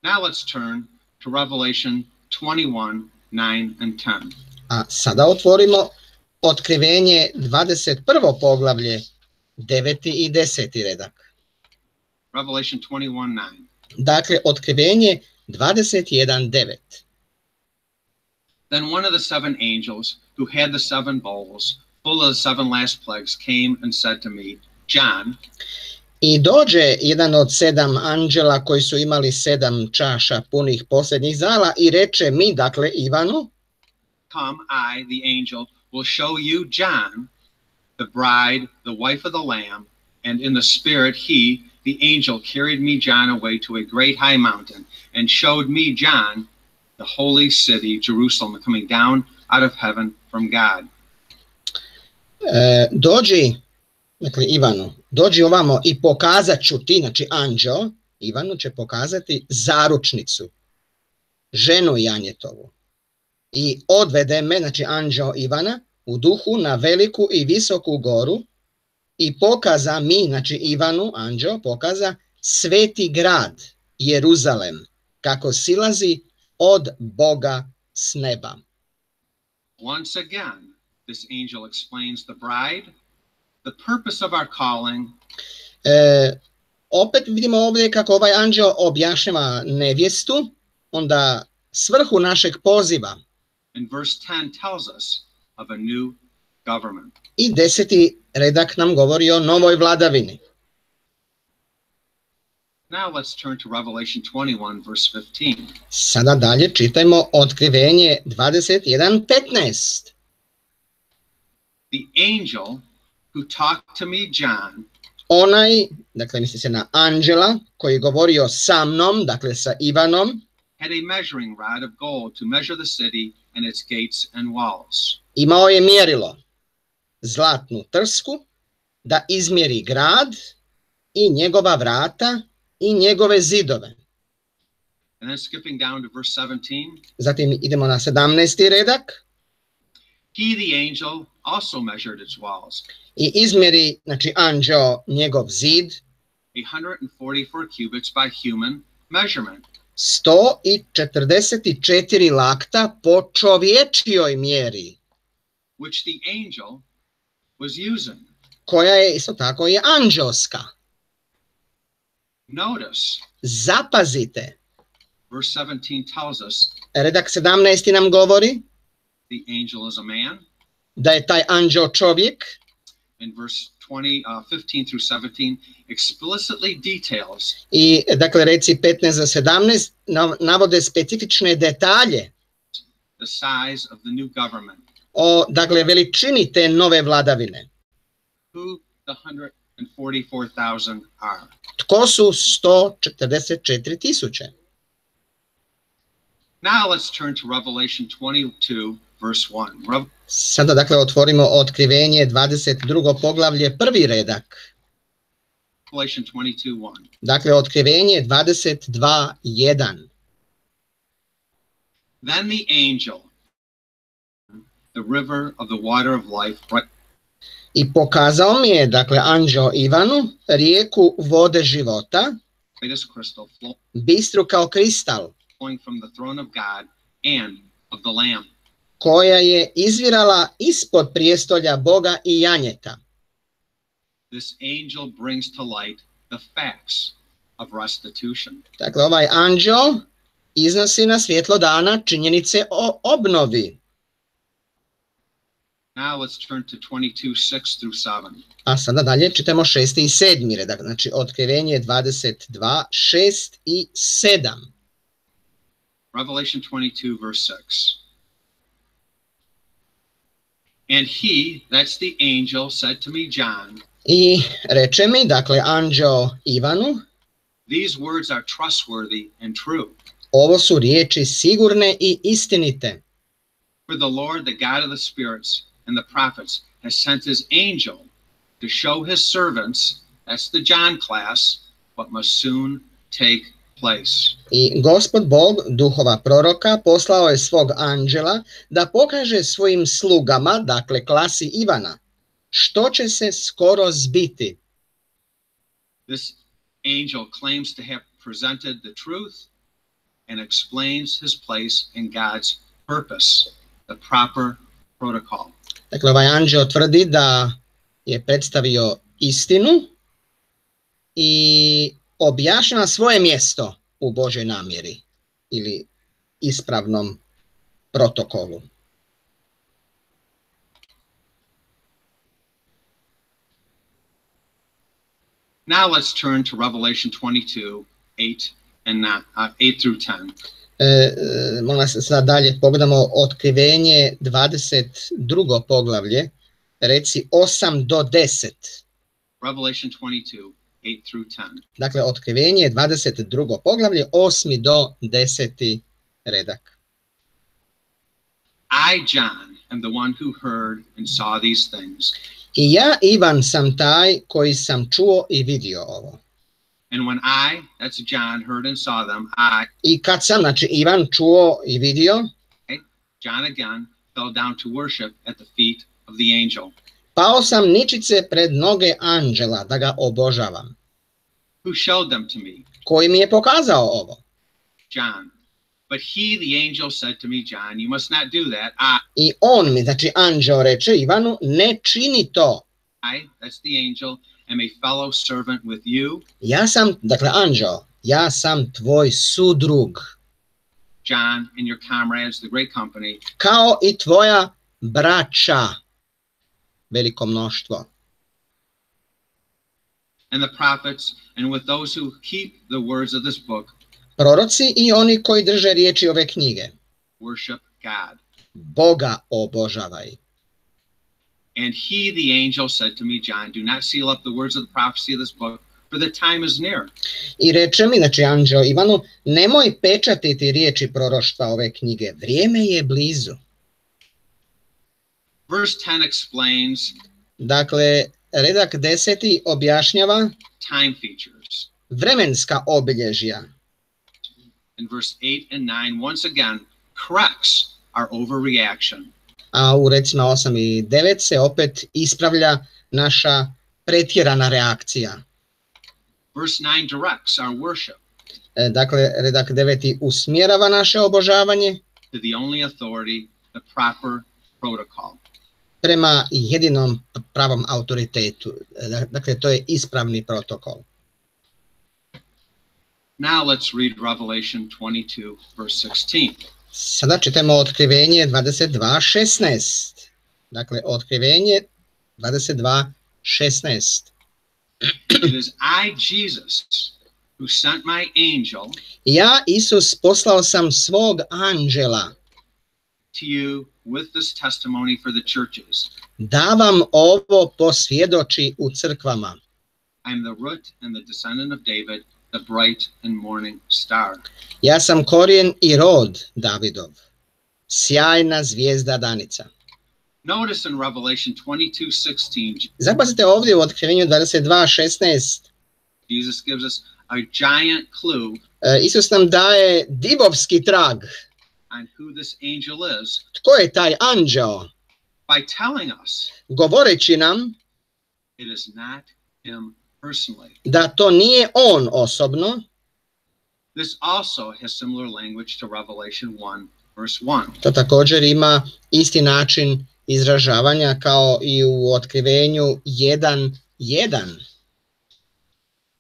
Now let's turn to Revelation 21, 9 and 10. A sada otvorimo Otkrivenje 21. poglavlje, 9. i 10. redak. Revelation 21, 9. Dakle, Otkrivenje 21, 9. Then one of the seven angels who had the seven bowls, full of the seven last plagues, came and said to me, John, I dođe jedan od 7 anđela koji su imali 7 čaša punih posljednjih zala i reče mi, dakle Ivanu, come, I, the angel, will show you John, the bride, the wife of the Lamb, and in the spirit he, the angel, carried me, John, away to a great high mountain, and showed me, John, the holy city, Jerusalem, coming down out of heaven from God. Dođi, dakle Ivanu, dođi ovamo i pokazat ću ti, znači anđeo, Ivanu će pokazati zaručnicu, ženu janjetovu. I odvede me, znači anđeo Ivana, u duhu na veliku i visoku goru i pokaza mi, znači Ivanu, anđeo, pokaza sveti grad, Jeruzalem, kako silazi od Boga s neba. Once again, this angel explains the bride, the purpose of our calling. Opet vidimo ovdje kako ovaj anđeo objašnjava nevjestu, onda svrhu našeg poziva. And verse 10 tells us of a new government. I 10. redak nam govori o novoj vladavini. Now let's turn to Revelation 21, verse 15. Sada dalje čitajmo Otkrivenje 21:15. The angel who talked to me, John, Onaj, dakle misli se na anđela, koji je govorio sa mnom, dakle sa Ivanom, had a measuring rod of gold to measure the city and its gates and walls. Imao je mjerilo, zlatnu trsku, da izmjeri grad i njegova vrata i njegove zidove. And then skipping down to verse 17. Zatim idemo na 17. redak. He, the angel, also measured its walls. I izmjeri, znači anđeo, njegov zid, 144 cubits by human measurement. 144 lakta po čovječijoj mjeri. which the angel was using. Koja je isto tako i anđelska. Notice, Zapazite, verse 17 tells us redak 17. nam govori the angel is a man. da je taj anđeo čovjek. In verse 15 through 17 explicitly details I dakle reci 15 za 17 navode specifične detalje the size of the new government. O dakle veličini te nove vladavine. Who the 144,000 are. Tko su 144,000? Now let's turn to Revelation 22 verse 1. Sada dakle otvorimo Otkrivenje 22. poglavlje, prvi redak. Revelation 22:1. Dakle Otkrivenje 22:1. Then the angel, the river of the water of life, I pokazao mi je, dakle, anđeo Ivanu, rijeku vode života, crystal, bistru kao kristal, flowing from the throne of God and of the Lamb. Koja je izvirala ispod prijestolja Boga i janjeta. This angel brings to light the facts of restitution. Dakle, ovaj anđeo iznosi na svjetlo dana činjenice o obnovi. Now let's turn to 22:6 through 7. A sada dalje čitamo 6. i 7. redak, znači Otkrivenje 22:6 i 7. Revelation 22 verse 6. And he, that's the angel, said to me, John. I reče mi, dakle, anđeo Ivanu, these words are trustworthy and true. Ovo su riječi sigurne i istinite. For the Lord, the God of the spirits and the prophets, has sent his angel to show his servants, that's the John class, what must soon take place. I Gospod Bog, duhova proroka, poslao je svog anđela da pokaže svojim slugama, dakle klasi Ivana, što će se skoro zbiti. This angel claims to have presented the truth and explains his place in God's purpose, the proper protocol. Dakle, ovaj anđeo tvrdi da je predstavio istinu i objašnjava svoje mjesto u Božoj namjeri ili ispravnom protokolu. Now let's turn to Revelation 22:8 through 10. Molim vas sad dalje pogledamo Otkrivenje 22. poglavlje, reci 8 do 10. Revelation 22:8 through 10. Dakle, Otkrivenje 22. poglavlje, 8 do 10. redak. I, John, am the one who heard and saw these things. I ja, Ivan, sam taj koji sam čuo i vidio ovo. And when I, that's John, heard and saw them, I kad sam, znači Ivan, čuo i vidio, John again fell down to worship at the feet of the angel. Pao sam ničice pred noge anđela da ga obožavam. Who showed them to me? Koji mi je pokazao ovo? John. But he, the angel, said to me, John, you must not do that. I on mi, znači anđeo, reče Ivanu, ne čini to. I, that's the angel, am a fellow servant with you. Ja sam, dakle anđeo, ja sam tvoj sudrug. John and your comrades, the great company. Kao i tvoja braća, veliko mnoštvo. And the prophets, and with those who keep the words of this book. Proroci i oni koji drže riječi ove knjige. Worship God. Boga obožavaj. And he, the angel, said to me, John, do not seal up the words of the prophecy of this book, for the time is near. I reče mi, znači anđeo Ivanu, nemoj pečatiti riječi proroštva ove knjige, vrijeme je blizu. Verse 10 explains. Dakle, redak 10. objašnjava time features. Vremenska obilježja. In verse 8 and 9, once again, corrects our overreaction. A u recima 8 i 9 se opet ispravlja naša pretjerana reakcija. Verse 9 directs our worship. Dakle, redak 9. usmjerava naše obožavanje to the only authority, the proper protocol. prema jedinom pravom autoritetu. Dakle, to je ispravni protokol. Now let's read Revelation 22, verse 16. Sada čitamo Otkrivenje 22:16. Dakle, Otkrivenje 22:16. It is I, Jesus, who sent my angel Ja, Isus, poslao sam svog anđela to you with this testimony for the churches. da vam ovo posvjedoči u crkvama. I am the root and the descendant of David, the bright and morning star. Ja sam korijen i rod Davidov, sjajna zvijezda danica. Notice in Revelation 22:16, Zapazite ovdje u Otkrivenju 22:16. Jesus gives us a giant clue Isus nam daje divovski trag. on who this angel is Tko je taj anđeo? by telling us Govoreći nam it is not him personally. da to nije on osobno. This also has similar language to Revelation 1, verse 1. To također ima isti način izražavanja kao i u Otkrivenju 1:1.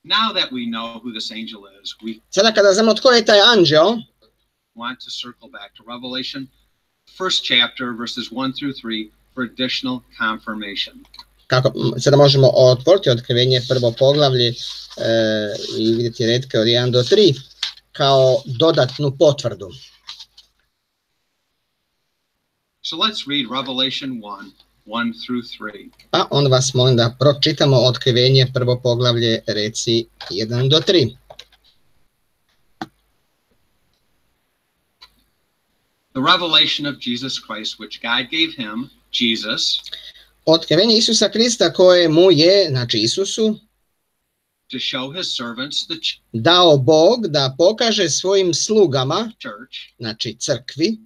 Now that we know who this angel is, we Sada kada znamo tko je taj anđeo, want to circle back to Revelation, first chapter, verses 1 through 3, for additional confirmation. sada možemo otvoriti Otkrivenje prvo poglavlje i vidjeti retke od 1 do 3 kao dodatnu potvrdu. So let's read Revelation 1 through 3. Pa onda vas molim da pročitamo Otkrivenje prvo poglavlje reci 1 do 3. The revelation of Jesus Christ, which God gave him, Jesus, Otkrivenje Isusa Krista koje mu je, znači Isusu, to show his servants, the dao Bog da pokaže svojim slugama, church, znači crkvi,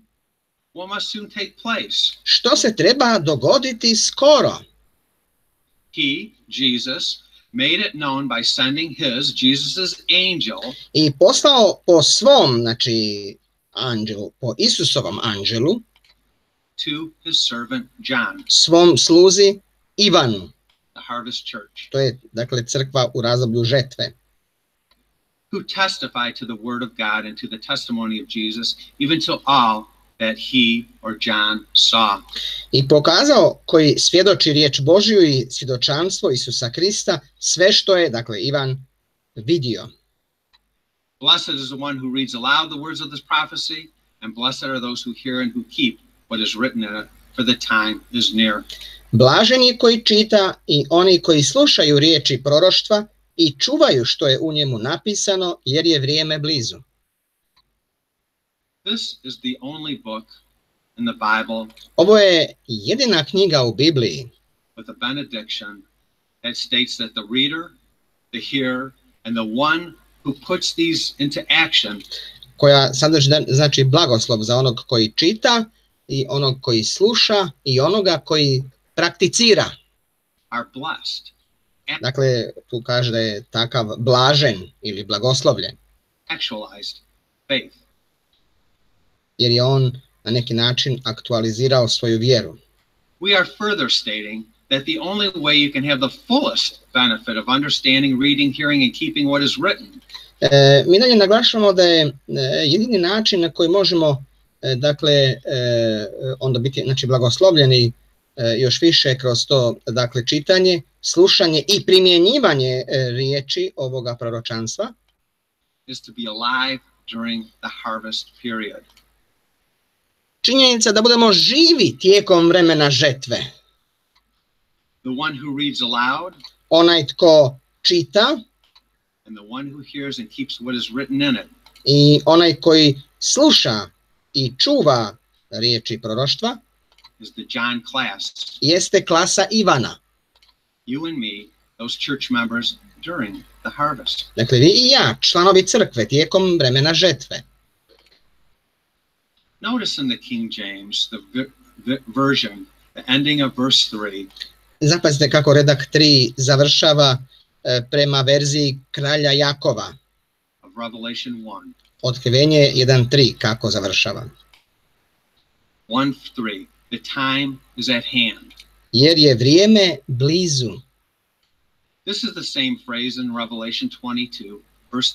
what must soon take place. što se treba dogoditi skoro. He, Jesus, made it known by sending Jesus's angel, I poslao po svom, znači anđelu, po Isusovom anđelu, to his servant John, svom sluzi Ivanu. the harvest church, To je, dakle, crkva u razdoblju žetve. who testified to the word of God and to the testimony of Jesus, even to all that he or John saw. I pokazao koji svjedoči riječ Božju i svjedočanstvo Isusa Krista, sve što je, dakle, Ivan vidio. Blessed is the one who reads aloud the words of this prophecy, and blessed are those who hear and who keep what is written in it, for the time is near. Blažen je koji čita i oni koji slušaju riječi proroštva i čuvaju što je u njemu napisano, jer je vrijeme blizu. This is the only book in the Bible Ovo je jedina knjiga u Bibliji with a benediction that states that the reader, the hearer, and the one who puts these into action koja sadrži, znači, blagoslov za onog koji čita i onog koji sluša i onoga koji prakticira. are blessed. Dakle, tu kaže da je takav blažen ili blagoslovljen, Actualized faith. jer je on na neki način aktualizirao svoju vjeru. We are further stating that the only way you can have the fullest benefit of understanding, reading, hearing, and keeping what is written Mi dalje naglašavamo da je jedini način na koji možemo, dakle, onda biti, znači, blagoslovljeni još više kroz to, dakle, čitanje, slušanje i primjenjivanje riječi ovoga proročanstva, is to be alive during the harvest period. činjenica da budemo živi tijekom vremena žetve. The one who reads aloud Onaj tko čita and the one who hears and keeps what is written in it i onaj koji sluša i čuva riječi proroštva is the John class. jeste klasa Ivana. You and me, those church members during the harvest. Dakle, vi i ja, članovi crkve tijekom vremena žetve. Notice in the King James, the version, the ending of verse 3, Zapazite kako redak 3 završava prema verziji kralja Jakova. of Revelation 1. Otkrivenje 1:3 kako završava. 1:3. The time is at hand. jer je vrijeme blizu. This is the same phrase in Revelation 22, verse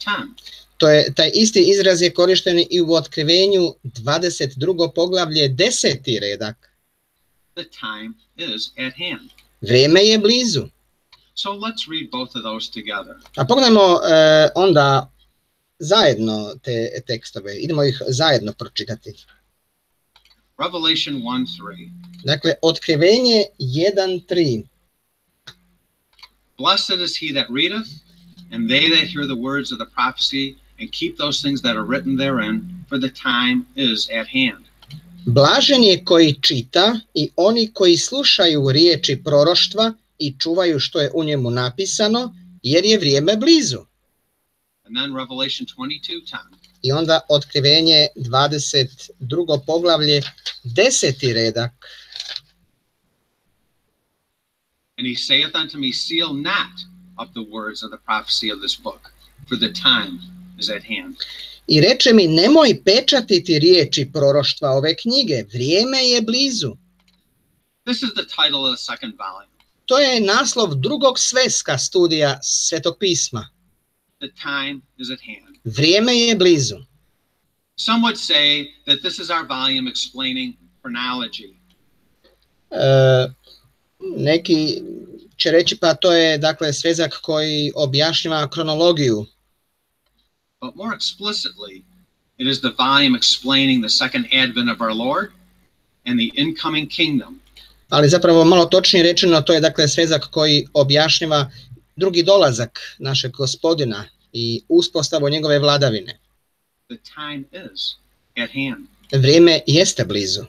10. Taj isti izraz je korišten i u Otkrivenju 22. poglavlje 10. redak. The time is at hand. Vrijeme je blizu. So let's read both of those together. A pogledajmo onda zajedno te tekstove. Idemo ih zajedno pročitati. Revelation 1:3. Dakle, Otkrivenje 1:3. Blessed is he that readeth, and they that hear the words of the prophecy, and keep those things that are written therein, for the time is at hand. Blažen je koji čita i oni koji slušaju riječi proroštva i čuvaju što je u njemu napisano, jer je vrijeme blizu. And then Revelation 22:10. I onda Otkrivenje 22. poglavlje 10. redak. And he saith unto me, seal not up the words of the prophecy of this book, for the time is at hand. I reče mi, nemoj pečatiti riječi proroštva ove knjige, vrijeme je blizu. This is the title of the second volume. To je naslov drugog sveska studija Svetog pisma. The time is at hand. Vrijeme je blizu. Some would say that this is our volume explaining chronology. Neki će reći pa to je dakle svezak koji objašnjava kronologiju. But more explicitly, it is the volume explaining the second advent of our Lord and the incoming kingdom. Ali zapravo malo točnije rečeno, to je dakle svezak koji objašnjava drugi dolazak našeg Gospodina i uspostavu njegove vladavine. The time is at hand. Vrijeme jeste blizu.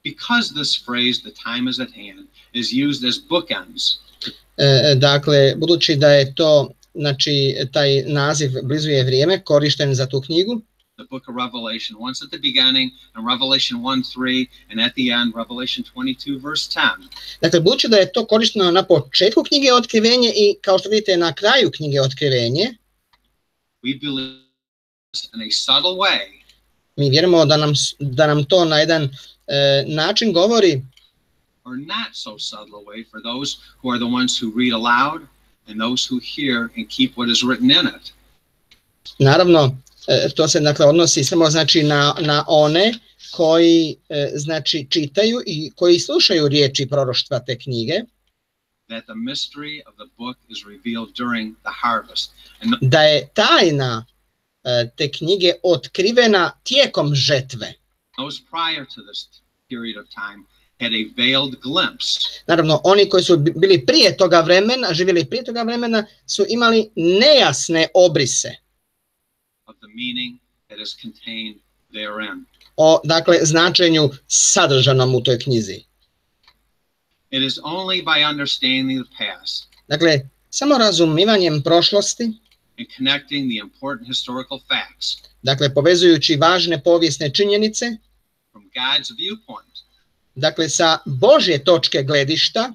Because this phrase, the time is at hand, is used as bookends. Dakle, budući da je to, znači, taj naziv blizu je vrijeme korišten za tu knjigu. The book of Revelation, once at the beginning, and Revelation 1:3, and at the end, Revelation 22, verse 10. Dakle, budući da je to korišteno na početku knjige Otkrivenje i kao što vidite na kraju knjige Otkrivenje, we believe in a subtle way. Mi vjerujemo da nam to na jedan način govori, or not so subtle a way for those who are the ones who read aloud and those who hear and keep what is written in it. Naravno, to se dakle odnosi samo znači na one koji znači čitaju i koji slušaju riječi proroštva te knjige. That the mystery of the book is revealed during the harvest. Da je tajna te knjige otkrivena tijekom žetve. Those prior to this period of time had a veiled glimpse. Naravno, oni koji su bili prije toga vremena, živjeli prije toga vremena, su imali nejasne obrise. Of the meaning that is contained therein. O, dakle, značenju sadržanom u toj knjizi. It is only by understanding the past. Dakle, samo razumivanjem prošlosti And connecting the important historical facts. Dakle, povezujući važne povijesne činjenice From God's viewpoint. Dakle, sa Božje točke gledišta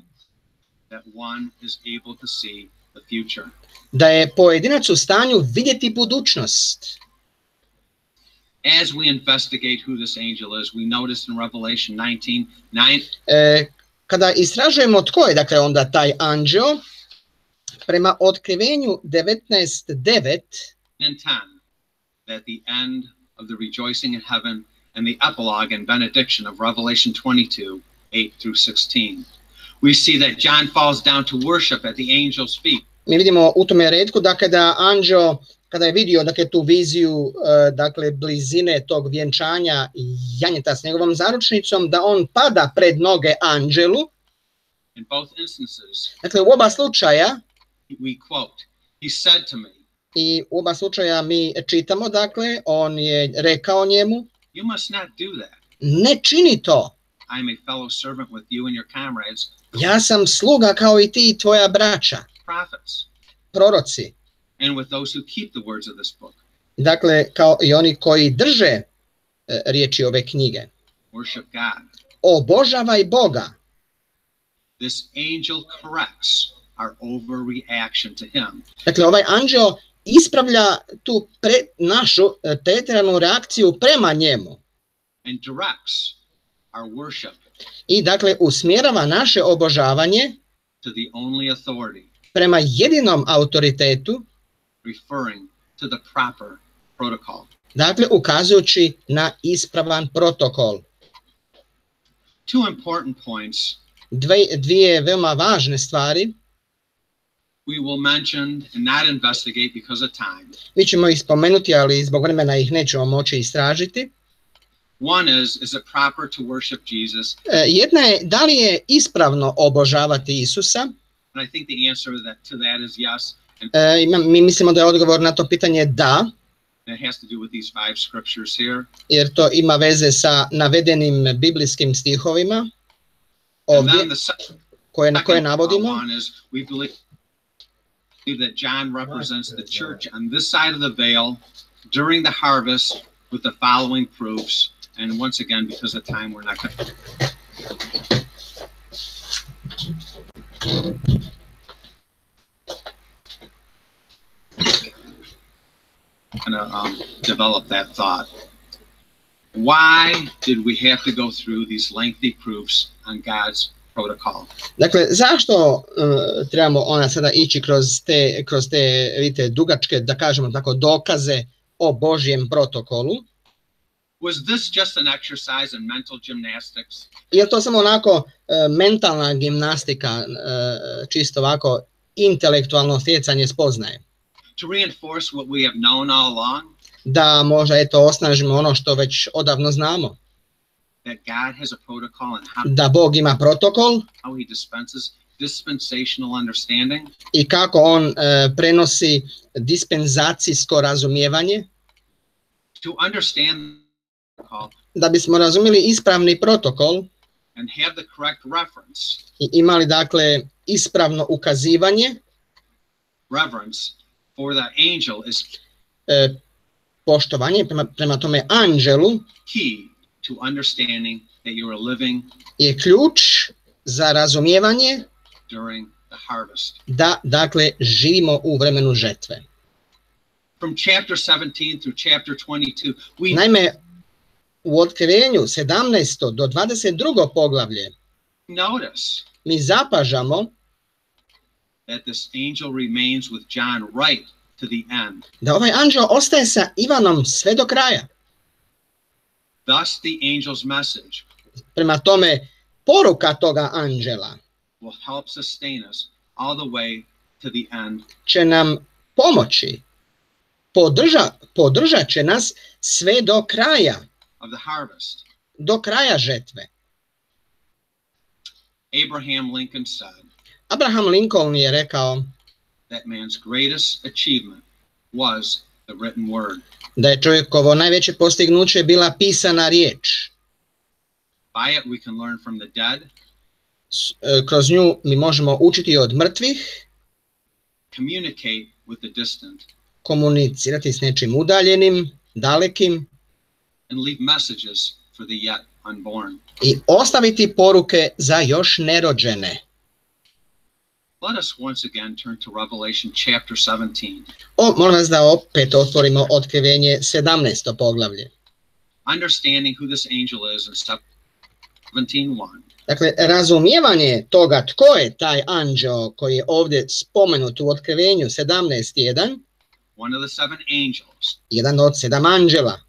That one is able to see the future. Da je pojedinac u stanju vidjeti budućnost. As we investigate who this angel is, we notice in Revelation 19:9. Kada istražujemo tko je dakle onda taj anđeo, prema Otkrivenju 19:9 and 10, that the end of the rejoicing in heaven and the epilogue and benediction of Revelation 22:8-16. We see that John falls down to worship at the angel's feet. Mi vidimo u tome retku dakle da anđeo kada je vidio dakle tu viziju dakle blizine tog vjenčanja janjeta s njegovom zaručnicom, da on pada pred noge anđelu. In both instances, dakle u oba slučaja we quote, he said to me. I u oba slučaja mi čitamo dakle on je rekao njemu, you must not do that. Ne čini to. I am a fellow servant with you and your comrades. Ja sam sluga kao i ti i tvoja braća. Prophets. Proroci. And with those who keep the words of this book. Dakle, kao i oni koji drže riječi ove knjige. Worship God. Obožavaj Boga. This angel corrects our overreaction to him. Dakle, ovaj anđeo ispravlja tu našu pretjeranu reakciju prema njemu. And directs our worship I dakle usmjerava naše obožavanje to the only authority, prema jedinom autoritetu, referring to the proper protocol. Dakle, ukazujući na ispravan protokol. Two important points. Dvije veoma važne stvari. We will mention and not investigate because of time. Mi ćemo ih spomenuti, ali zbog vremena ih nećemo moći istražiti. One is it proper to worship Jesus? Jedna je, da li je ispravno obožavati Isusa? And I think the answer to that is yes. Mi mislimo da je odgovor na to pitanje da. It has to do with these 5 scriptures here. Jer to ima veze sa navedenim biblijskim stihovima ovdje, koje navodimo. We believe that John represents the church on this side of the veil during the harvest with the following proofs. And once again, because of time, we're not going to develop that thought. Why did we have to go through these lengthy proofs on God's protocol? Dakle, zašto trebamo ona sada ići kroz te vidite, dugačke, da kažemo tako, dokaze o Božjem protokolu? Was this just an exercise in mental gymnastics? Je to samo onako mentalna gimnastika, čisto ovako intelektualno stjecanje spoznaje? To reinforce what we have known all along? Da možda osnažimo ono što već odavno znamo. That God has a protocol and da Bog ima protokol how he dispenses dispensational understanding. I kako on prenosi dispenzacijsko razumijevanje. To understand da bismo razumjeli ispravni protokol and have the correct reference. I imali dakle ispravno ukazivanje. Reverence for the angel is poštovanje prema tome anđelu key to understanding that you are living je ključ za razumijevanje during the harvest. Da dakle živimo u vremenu žetve. From chapter 17 through chapter 22 Naime, u Otkrivenju 17. do 22. poglavlje mi zapažamo that this angel remains with John right to the end. Da ovaj anđeo ostaje sa Ivanom sve do kraja. Thus the angel's message. Prema tome, poruka toga anđela will help sustain us all the way to the end. Će nam pomoći, podržat će nas sve do kraja. Of the harvest. Do kraja žetve. Abraham Lincoln je rekao that man's greatest achievement was the written word. Da je čovjekovo najveće postignuće bila pisana riječ. By it we can learn from the dead. Kroz nju mi možemo učiti od mrtvih. Communicate with the distant. Komunicirati s nečim udaljenim, dalekim. And leave messages for the yet unborn. I ostaviti poruke za još nerođene. Let us once again turn to Revelation chapter 17. Molim vas da opet otvorimo Otkrivenje 17. poglavlje. Understanding who this angel is in 17:1. Dakle, razumijevanje toga tko je taj anđeo koji je ovdje spomenut u Otkrivenju 17:1. One of the 7 angels. Jedan od 7 anđela.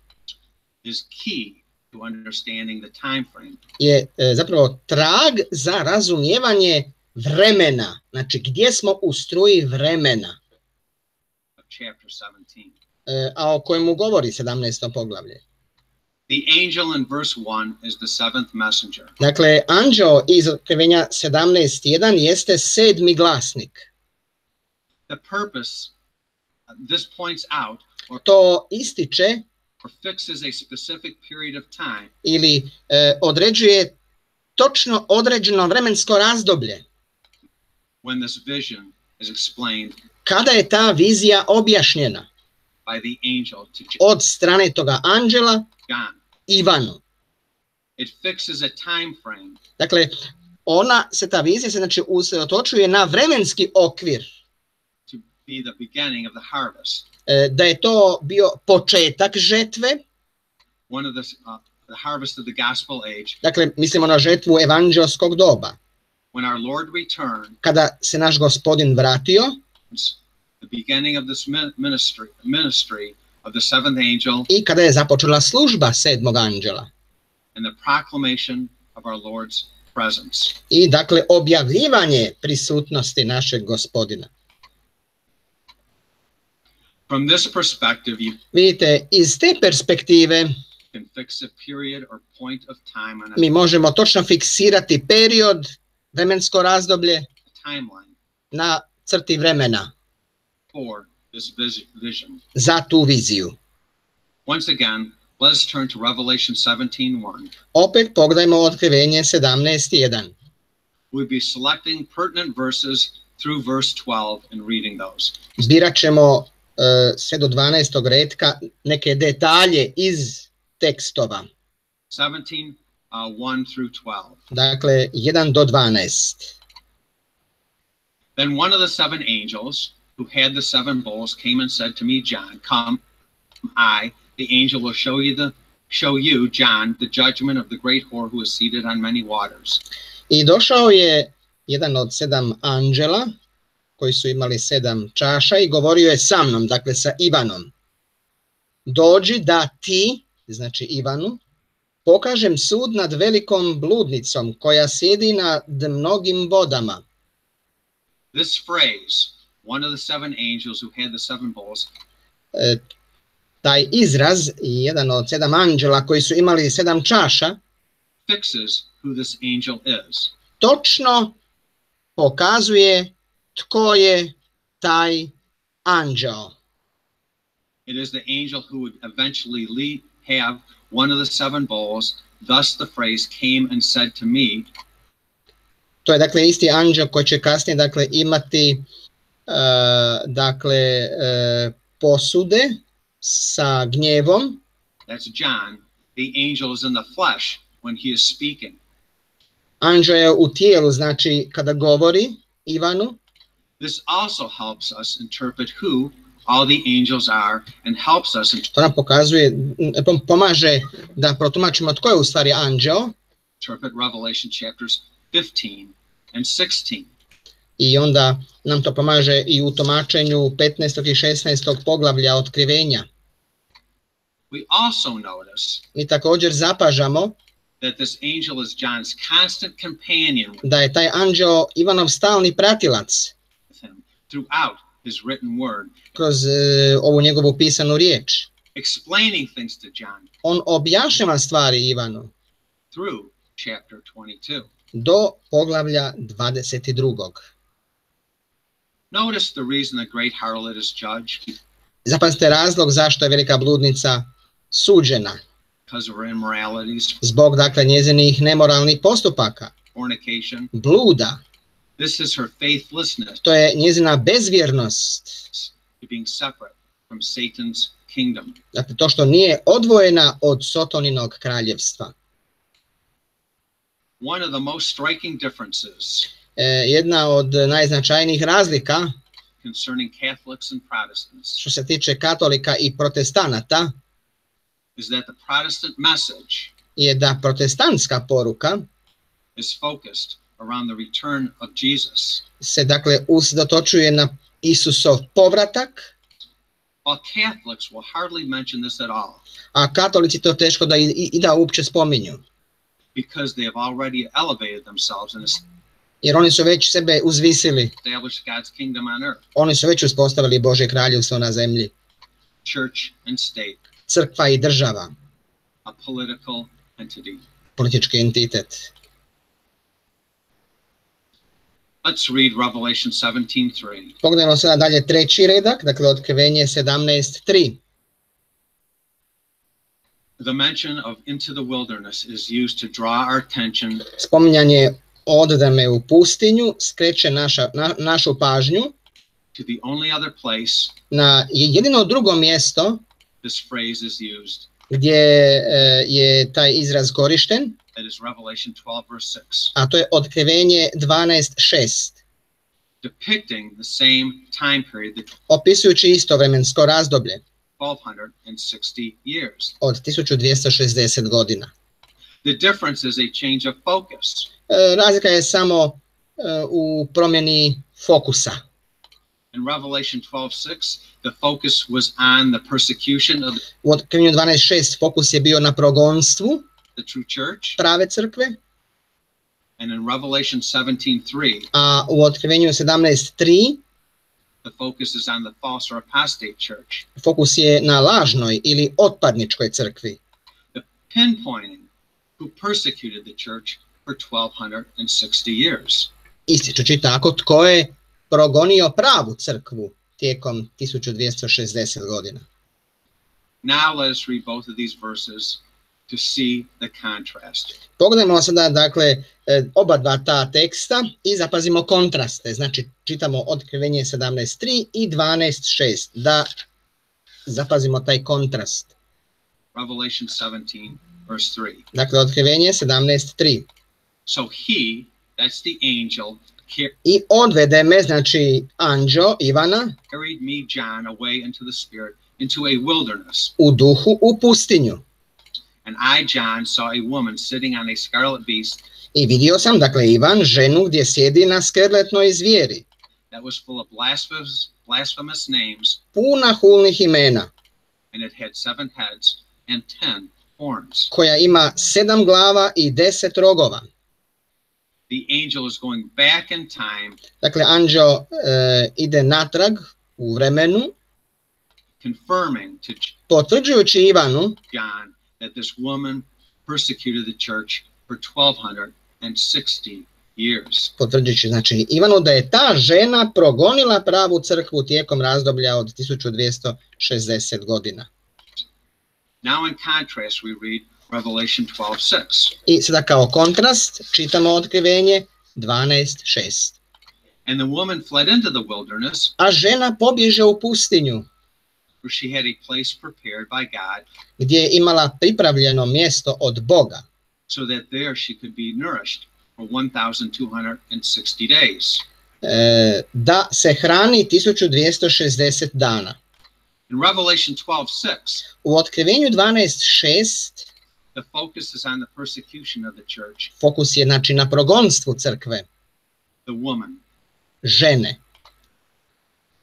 Is key to understanding the time frame. Je zapravo trag za razumijevanje vremena. Znači, gdje smo u struji vremena. Chapter 17. A o kojemu govori 17. poglavlje. The angel in verse 1 is the 7th messenger. Dakle, anđeo iz Otkrivenja 17:1 jeste 7. glasnik. The purpose, this points out, to ističe or fixes a specific period of time. Ili određuje točno određeno vremensko razdoblje. When this vision is explained. Kada je ta vizija objašnjena? By the angel to od strane toga anđela John. Ivanu. It fixes a time frame. Dakle, ta vizija se znači usredotočuje na vremenski okvir. To be the beginning of the harvest. Da je to bio početak žetve. One of the the harvest of the gospel age. Dakle, mislimo na žetvu evanđelskog doba. When our Lord returned, kada se naš Gospodin vratio, the beginning of this ministry of the seventh angel, i kada je započela služba sedmog anđela, and the proclamation of our Lord's presence. I dakle objavljivanje prisutnosti našeg Gospodina. From this perspective, you vidite, iz te perspektive can fix a period or point of time on mi možemo točno fiksirati period, vremensko razdoblje na crti vremena for this vision. Za tu viziju. Once again, let us turn to Revelation 17:1. Opet pogledajmo Otkrivenje 17:1. We'll be selecting pertinent verses through verse 12 and reading those. Birat ćemo sve do 12. retka neke detalje iz tekstova. 17:1 through 12. Dakle, 1 do 12. Then one of the seven angels who had the seven bowls came and said to me, John, come, I, the angel, will show you, John, the judgment of the great whore who is seated on many waters. I došao je jedan od 7 anđela koji su imali 7 čaša i govorio je sa mnom, dakle sa Ivanom. Dođi da ti, znači Ivanu, pokažem sud nad velikom bludnicom koja sjedi nad mnogim vodama. This phrase, one of the seven angels who had the seven bowls, taj izraz, jedan od 7 anđela koji su imali 7 čaša, fixes who this angel is. Točno pokazuje tko je taj anđeo. It is the angel who would eventually have one of the seven bowls. Thus the phrase came and said to me. To je dakle isti anđeo koji će kasnije dakle imati posude sa gnjevom. That's John. The angel is in the flesh when he is speaking. Anđeo je u tijelu, znači kada govori Ivanu. This also helps us interpret who all the angels are and helps us to nam pomaže da protumačimo tko je u stvari anđeo. Interpret Revelation chapters 15 and 16. I onda nam to pomaže i u tumačenju 15. i 16. poglavlja Otkrivenja. We also notice mi također zapažamo that this angel is John's constant companion, da je taj anđeo Ivanov stalni pratilac throughout his written word, kroz ovu njegovu pisanu riječ. Explaining things to John. On objašnjava stvari Ivanu through chapter 22. Do poglavlja 22. Notice the reason the great harlot is judged. Zapazite razlog zašto je velika bludnica suđena. Because of her immoralities. Zbog dakle njezinih nemoralnih postupaka. Fornication. Bluda. This is her faithlessness. To je njezina bezvjernost. Being separate from Satan's kingdom. Dakle, to što nije odvojena od Sotoninog kraljevstva. One of the most striking differences. Jedna od najznačajnijih razlika concerning Catholics and Protestants. Što se tiče katolika i protestanata. Is that the Protestant message je da protestantska poruka is focused around the return of Jesus. Se dakle usredotočuje na Isusov povratak. While Catholics will hardly mention this at all. A katolici to teško da uopće spominju. Because they have already elevated themselves in jer oni su već sebe uzvisili. Established God's kingdom on earth. Oni su već uspostavili Božje kraljevstvo na zemlji. Church and state. Crkva i država. A political entity. Politički entitet. Let's read Revelation 17:3. Pogledajmo sada dalje treći redak, dakle Otkrivenje 17:3. The mention of into the wilderness is used to draw our attention. Spominjanje odame u pustinju skreće našu pažnju to the only other place na jedino drugo mjesto this phrase is used. Gdje je taj izraz korišten. That is Revelation 12 verse 6. A to je Otkrivenje 12:6. Depicting the same time period. Opisujući isto vremensko razdoblje. 1260 years. Od 1260 godina. The difference is a change of focus. Razlika je samo u promjeni fokusa. In Revelation 12:6, the focus was on the persecution of U Otkrivenju 12:6 fokus je bio na progonstvu the true church. prave crkve. And in Revelation 17:3, a u Otkrivenju 17:3 the focus is on the false or apostate church. Fokus je na lažnoj ili otpadničkoj crkvi. The pinpointing who persecuted the church for 1260 years. Ističući tako tko je progonio pravu crkvu tijekom 1260 godina. Now let us read both of these verses to see the contrast. Pogledajmo sada, dakle, oba dva ta teksta i zapazimo kontraste. Znači, čitamo Otkrivenje 17:3 i 12:6, da zapazimo taj kontrast. Revelation 17:3. Dakle, Otkrivenje 17:3. So he, that's the angel, I odvede me, znači anđeo Ivana, carried me, John, away into the spirit, into a wilderness. U duhu u pustinju. And I, John, saw a woman sitting on a scarlet beast. I vidio sam, dakle, Ivan, ženu gdje sjedi na skarletnoj zvijeri. That was full of blasphemous names. Puna hulnih imena. And it had 7 heads and 10 horns. Koja ima 7 glava i 10 rogova. The angel is going back in time. Dakle, anđeo ide natrag u vremenu. Confirming to potvrđujući Ivanu John that this woman persecuted the church for 1260 years. Potvrđujući, znači, Ivanu da je ta žena progonila pravu crkvu tijekom razdoblja od 1260 godina. Now in contrast we read Revelation 12:6. I sada kao kontrast čitamo Otkrivenje 12:6. And the woman fled into the wilderness. A žena pobježe u pustinju. Where she had a place prepared by God. Gdje je imala pripravljeno mjesto od Boga. So that there she could be nourished for 1260 days. Da se hrani 1260 dana. In Revelation 12:6. U Otkrivenju 12:6 the focus is on the persecution of the church. Fokus je, znači, na progonstvu crkve. The woman. Žene.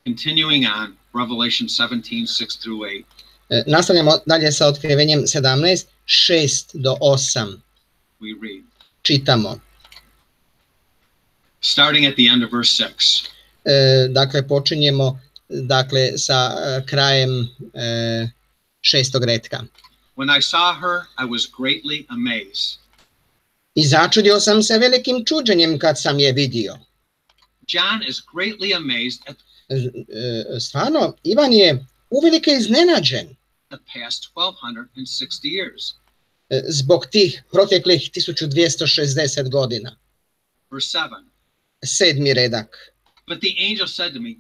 Continuing on, Revelation 17:6-8. Nastavljamo dalje sa Otkrivenjem 17:6-8. We read. Čitamo. Starting at the end of verse 6. Dakle, počinjemo, dakle, sa krajem 6. retka. When I saw her, I was greatly amazed. I začudio sam se velikim čuđenjem kad sam je vidio. John is greatly amazed at stvarno, Ivan je uvelike iznenađen the past 1260 years. Zbog tih proteklih 1260 godina. Verse 7. 7. redak. But the angel said to me,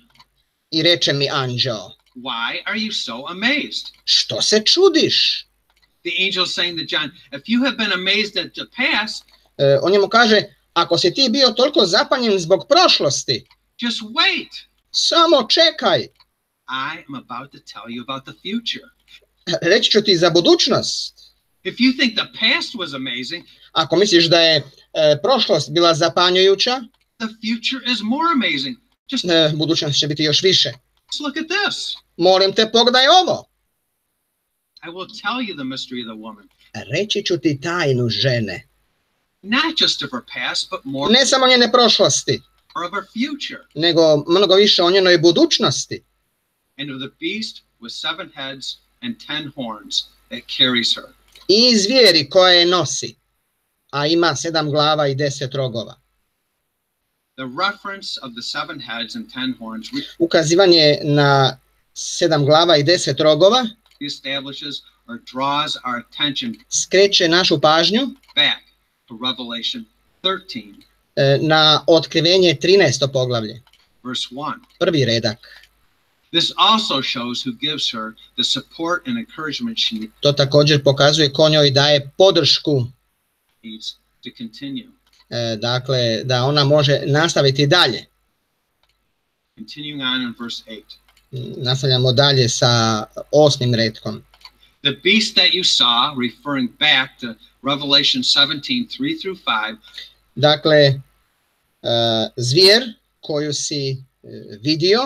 I reče mi anđeo, why are you so amazed? Što se čudiš? The angel saying to John, if you have been amazed at the past, on njemu kaže, ako si ti bio toliko zapanjen zbog prošlosti, just wait. Samo čekaj. I am about to tell you about the future. Reći ću ti za budućnost. If you think the past was amazing, ako misliš da je prošlost bila zapanjujuća, the future is more amazing. Just budućnost će biti još više. look at this. Molim te, pogledaj ovo. I will tell you the mystery of the woman. Reći ću ti tajnu žene. Not just of her past, but more. Ne samo njene prošlosti, of her future. Nego mnogo više o njenoj budućnosti. And of the beast with 7 heads and 10 horns that carries her. I zvijeri koja je nosi, a ima 7 glava i 10 rogova. The reference of the 7 heads and 10 horns. Ukazivanje na 7 glava i 10 rogova establishes or draws our attention. Skreće našu pažnju back to Revelation 13. Na Otkrivenje 13. poglavlje. Verse 1. 1. redak. This also shows who gives her the support and encouragement she needs. To također pokazuje ko njoj daje podršku. Needs to continue. Dakle, da ona može nastaviti dalje. Continuing on in verse 8. nastavljamo dalje sa 8. retkom. The beast that you saw, referring back to Revelation 17, 3 through 5. Dakle, zvijer koju si vidio,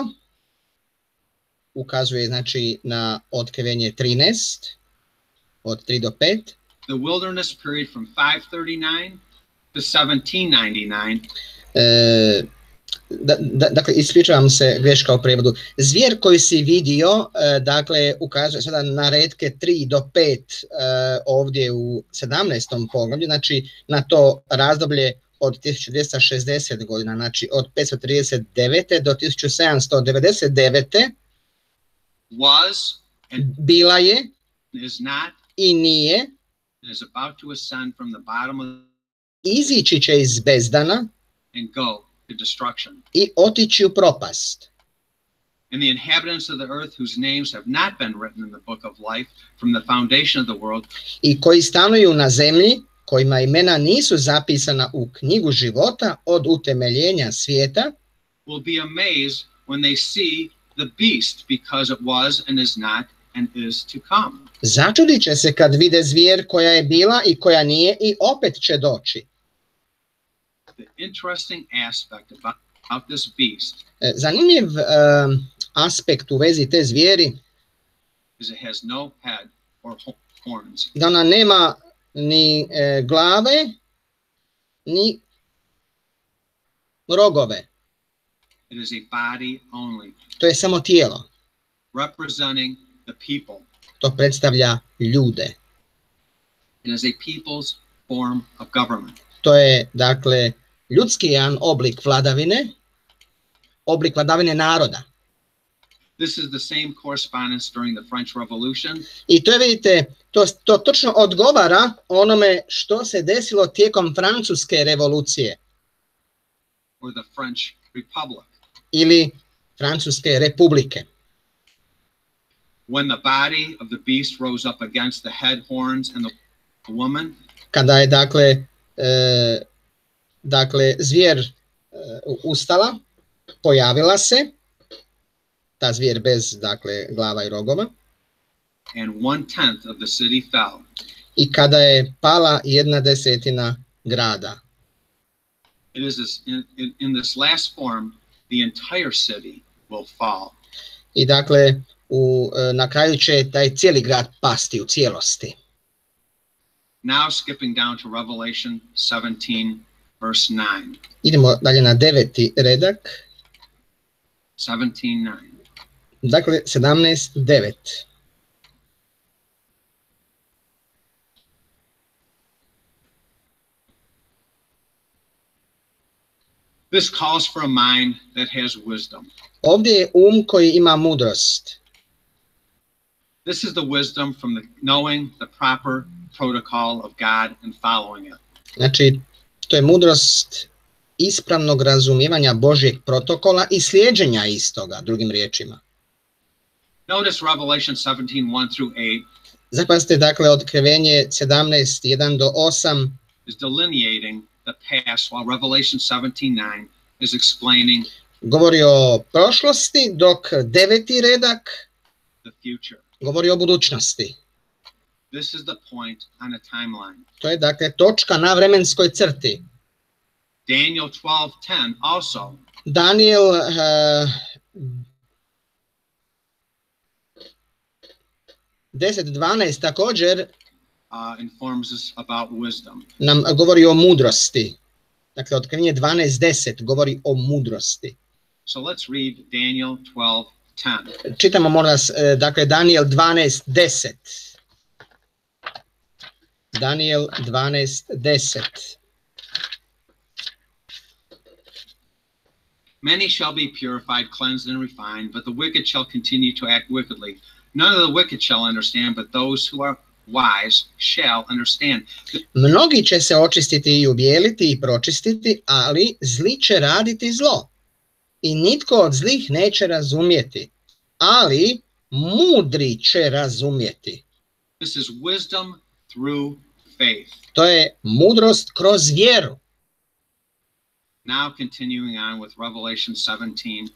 ukazuje znači na Otkrivenje 13, od 3 do 5. The wilderness period from 539 to 1799. Dakle, ispričavam se, greška u prijevodu. Zvijer koji si vidio, dakle, ukazuje sada na retke 3 do 5 ovdje u 17. poglavlju, znači na to razdoblje od 1260 godina, znači od 539. do 1799. Was, bila je, is not, i nije, is about to ascend from the bottom of, izići će iz bezdana and go to destruction. I otići u propast. And the inhabitants of the earth whose names have not been written in the book of life from the foundation of the world. I koji stanuju na zemlji, kojima imena nisu zapisana u knjigu života od utemeljenja svijeta, will be amazed when they see the beast, because it was and is not and is to come. Začudit će se kad vide zvijer koja je bila i koja nije i opet će doći. The interesting aspect about this beast zanimljiv aspekt u vezi te zvijeri is it has no head or horns. Da ona nema ni glave ni rogove. It is a body only. To je samo tijelo. Representing the people. To predstavlja ljude. It is a people's form of government. To je, dakle, ljudski jedan oblik vladavine naroda. This is the same correspondence during the French Revolution. I to je, vidite, to točno odgovara onome što se desilo tijekom Francuske revolucije. Or the French Republic. Ili Francuske republike. When the body of the beast rose up against the head, horns and the woman. Kada je, dakle, zvijer ustala, pojavila se, ta zvijer bez, dakle, glava i rogova. And 1/10 of the city fell. I kada je pala 1/10 grada. It is in this last form, the entire city will fall. I dakle, na kraju će taj cijeli grad pasti u cijelosti. Now skipping down to Revelation 17, verse 9. Idemo dalje na 9. redak. 17:9. Dakle, 17:9. This calls for a mind that has wisdom. Ovdje je koji ima mudrost. This is the wisdom from the knowing the proper protocol of God and following it. Znači, to je mudrost ispravnog razumijevanja Božjeg protokola i slijeđenja istoga, drugim riječima. Notice Revelation 17:1 through 8. Zapazite, dakle, Otkrivenje 17:1 do 8 is delineating the past, while Revelation 17:9 is explaining govori o prošlosti, dok 9. redak the future. Govori o budućnosti. This is the point on a timeline. To je, dakle, točka na vremenskoj crti. Daniel 12:10 also. Daniel 10:12 također informs us about wisdom. Nam govori o mudrosti. Dakle, Otkrivenje 12:10 govori o mudrosti. So let's read Daniel 12:10. Čitamo, molim vas, dakle, Daniel 12:10. Daniel 12:10. Many shall be purified, cleansed, and refined, but the wicked shall continue to act wickedly. None of the wicked shall understand, but those who are wise shall understand. Mnogi će se očistiti i ubijeliti i pročistiti, ali zli će raditi zlo. I nitko od zlih neće razumjeti, ali mudri će razumjeti. This is wisdom through faith. To je mudrost kroz vjeru. Now continuing on with Revelation 17,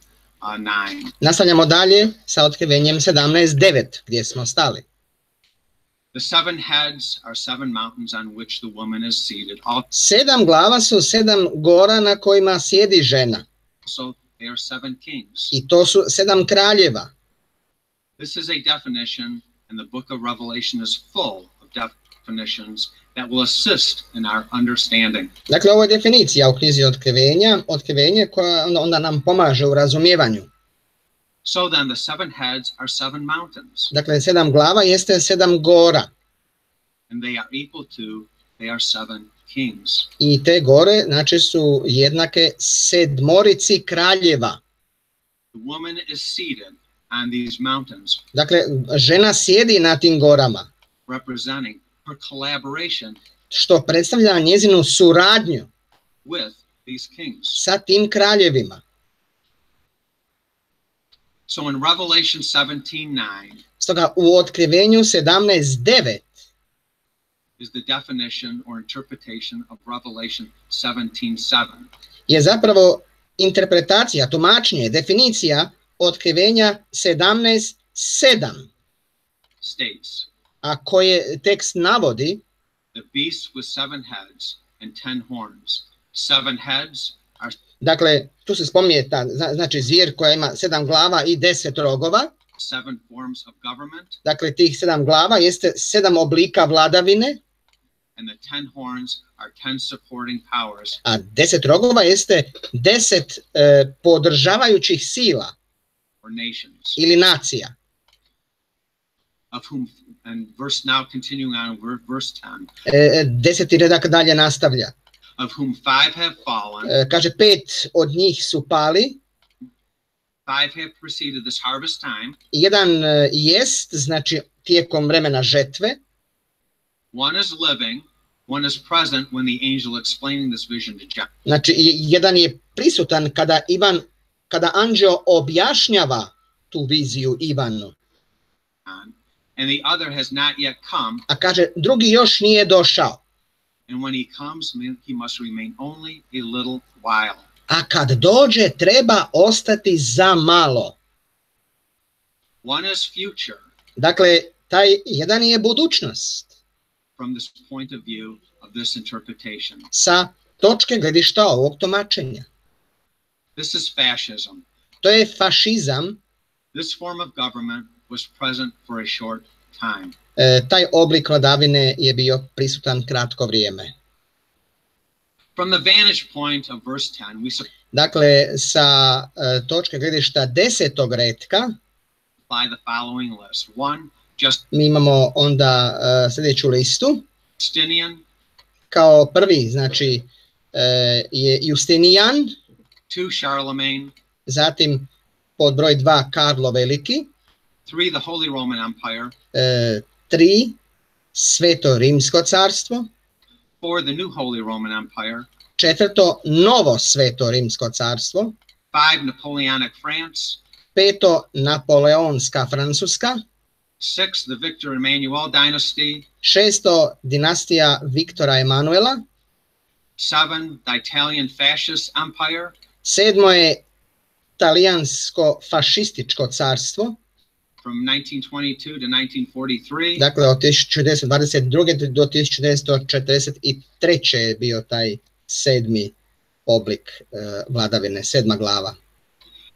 9. Nastavljamo dalje sa otkrivenjem 17:9 gdje smo stali. The 7 heads are 7 mountains on which the woman is seated. 7 glava su 7 gora na kojima sjedi žena. Also, they are 7 kings. I to su 7 kraljeva. This is a definition, and the book of Revelation is full of definitions that will assist in our understanding. Dakle, ovo je definicija u knjizi otkrivenje koja onda nam pomaže u razumijevanju. So then, the 7 heads are 7 mountains. Dakle, 7 glava jeste 7 gora. And they are equal to, they are 7 kings. I te gore, znači, su jednake 7 kraljeva. The woman is seated on these mountains. Dakle, žena sjedi na tim gorama. Representing her collaboration. Što predstavlja njezinu suradnju. With these kings. Sa tim kraljevima. So in Revelation 17:9. Stoga u otkrivenju 17:9 is the definition or interpretation of Revelation 17:7. Je zapravo interpretacija, tumačenje, definicija otkrivenja 17:7. States. A koje tekst navodi the beast with 7 heads and 10 horns. 7 heads are. Dakle, tu se spominje znači zvijer koja ima 7 glava i 10 rogova. 7 forms of government. Dakle, tih 7 glava jeste 7 oblika vladavine. And the 10 horns are 10 supporting powers. A 10 rogova jeste 10 podržavajućih sila. Or nations. Ili nacija. Of whom, and verse now continuing on verse 10. 10. redak dalje nastavlja. Of whom 5 have fallen. Kaže 5 od njih su pali. 5 have preceded this harvest time. Jedan jest, znači tijekom vremena žetve. One is living, one is present when the angel explaining this vision to John. Znači jedan je prisutan kada anđeo objašnjava tu viziju Ivanu. And the other has not yet come. A kaže drugi još nije došao. And when he comes, he must remain only a little while. A kad dođe treba ostati za malo. One is future. Dakle, taj jedan je budućnost. From this point of view of this interpretation. Sa točke gledišta ovog tumačenja. This is fascism. To je fašizam. This form of government was present for a short time. Taj oblik vladavine je bio prisutan kratko vrijeme. From the vantage point of verse 10, dakle, sa točke gledišta 10. retka by the following list. Mi imamo onda sljedeću listu. Justinian. Kao prvi, znači, je Justinian. 2 Charlemagne. Zatim pod broj 2 Karlo Veliki. 3 the Holy Roman Empire. 3 Sveto Rimsko carstvo. 4 the New Holy Roman Empire. 4 Novo Sveto Rimsko carstvo. 5 Napoleonic France. 5 Napoleonska Francuska. 6 the Victor Emmanuel dynasty. 6 dinastija Viktora Emanuela. 7 the Italian Fascist Empire. 7 je Talijansko fašističko carstvo. From 1922 to 1943. Dakle, od 1922. do 1943. je bio taj 7. oblik vladavine, 7. glava.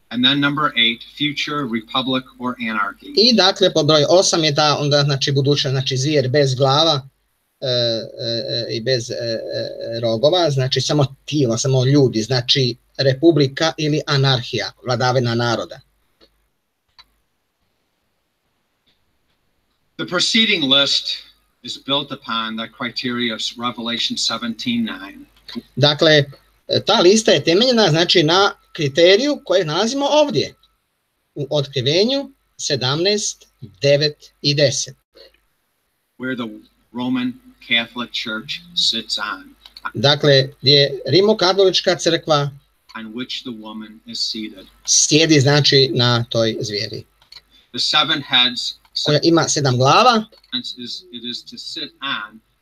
And then number 8, future republic or anarchy. I dakle, pod broj 8 je ta onda, znači, buduća, znači, zvijer bez glava i bez rogova, znači, samo tijela, samo ljudi, znači, republika ili anarhija, vladavina naroda. The preceding list is built upon the criteria of Revelation 17:9. Dakle, ta lista je temeljena, znači, na kriteriju koje nalazimo ovdje u otkrivenju 17, 9 i 10. Where the Roman Catholic Church sits on. Dakle, gdje Rimokatolička crkva on which the woman is seated. Sjedi, znači, na toj zvijeri. The 7 heads koja ima 7 glava. It is to sit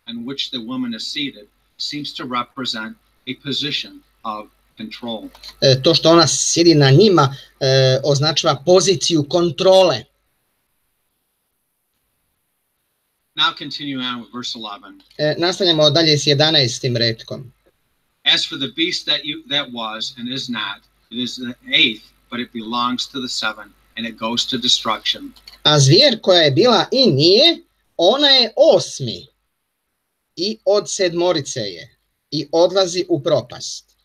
on which the woman is seated seems to represent a position of control. To što ona sjedi na njima označava poziciju kontrole. Now continue on with verse 11. Nastavljamo dalje s 11. retkom. As for the beast that was and is not, it is the eighth, but it belongs to the seven, and it goes to destruction. A zvijer koja je bila i nije, ona je osmi i od sedmorice je i odlazi u propast.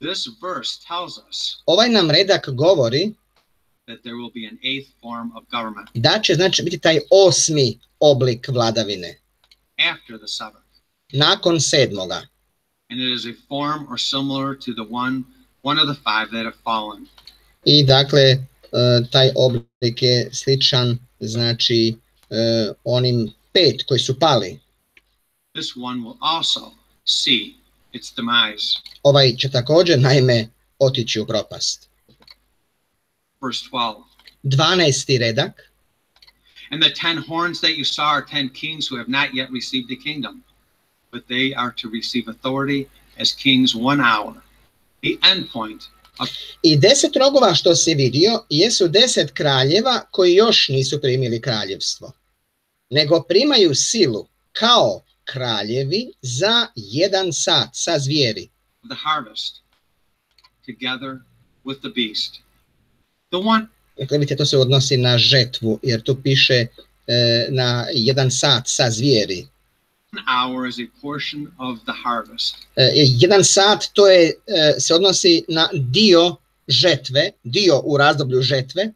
This verse tells us Ovaj nam redak govori that there will be an eighth form of government da će znači biti taj osmi oblik vladavine after the seventh. nakon sedmoga. And it is a form or similar to the one of the five that have fallen. I dakle taj oblik je sličan znači onim 5 koji su pali. This one will also see its demise. Ovaj će također naime otići u propast. Verse 12. 12. redak. And the 10 horns that you saw are 10 kings who have not yet received the kingdom, but they are to receive authority as kings 1 hour. The end point of... I 10 rogova što si vidio jesu 10 kraljeva koji još nisu primili kraljevstvo, nego primaju silu kao kraljevi za 1 sat sa zvijeri. The harvest together with the beast. The one... Dakle, vidite, to se odnosi na žetvu, jer tu piše na 1 sat sa zvijeri. 1 hour is a portion of the harvest. 1 sat to je, se odnosi na dio žetve, dio u razdoblju žetve.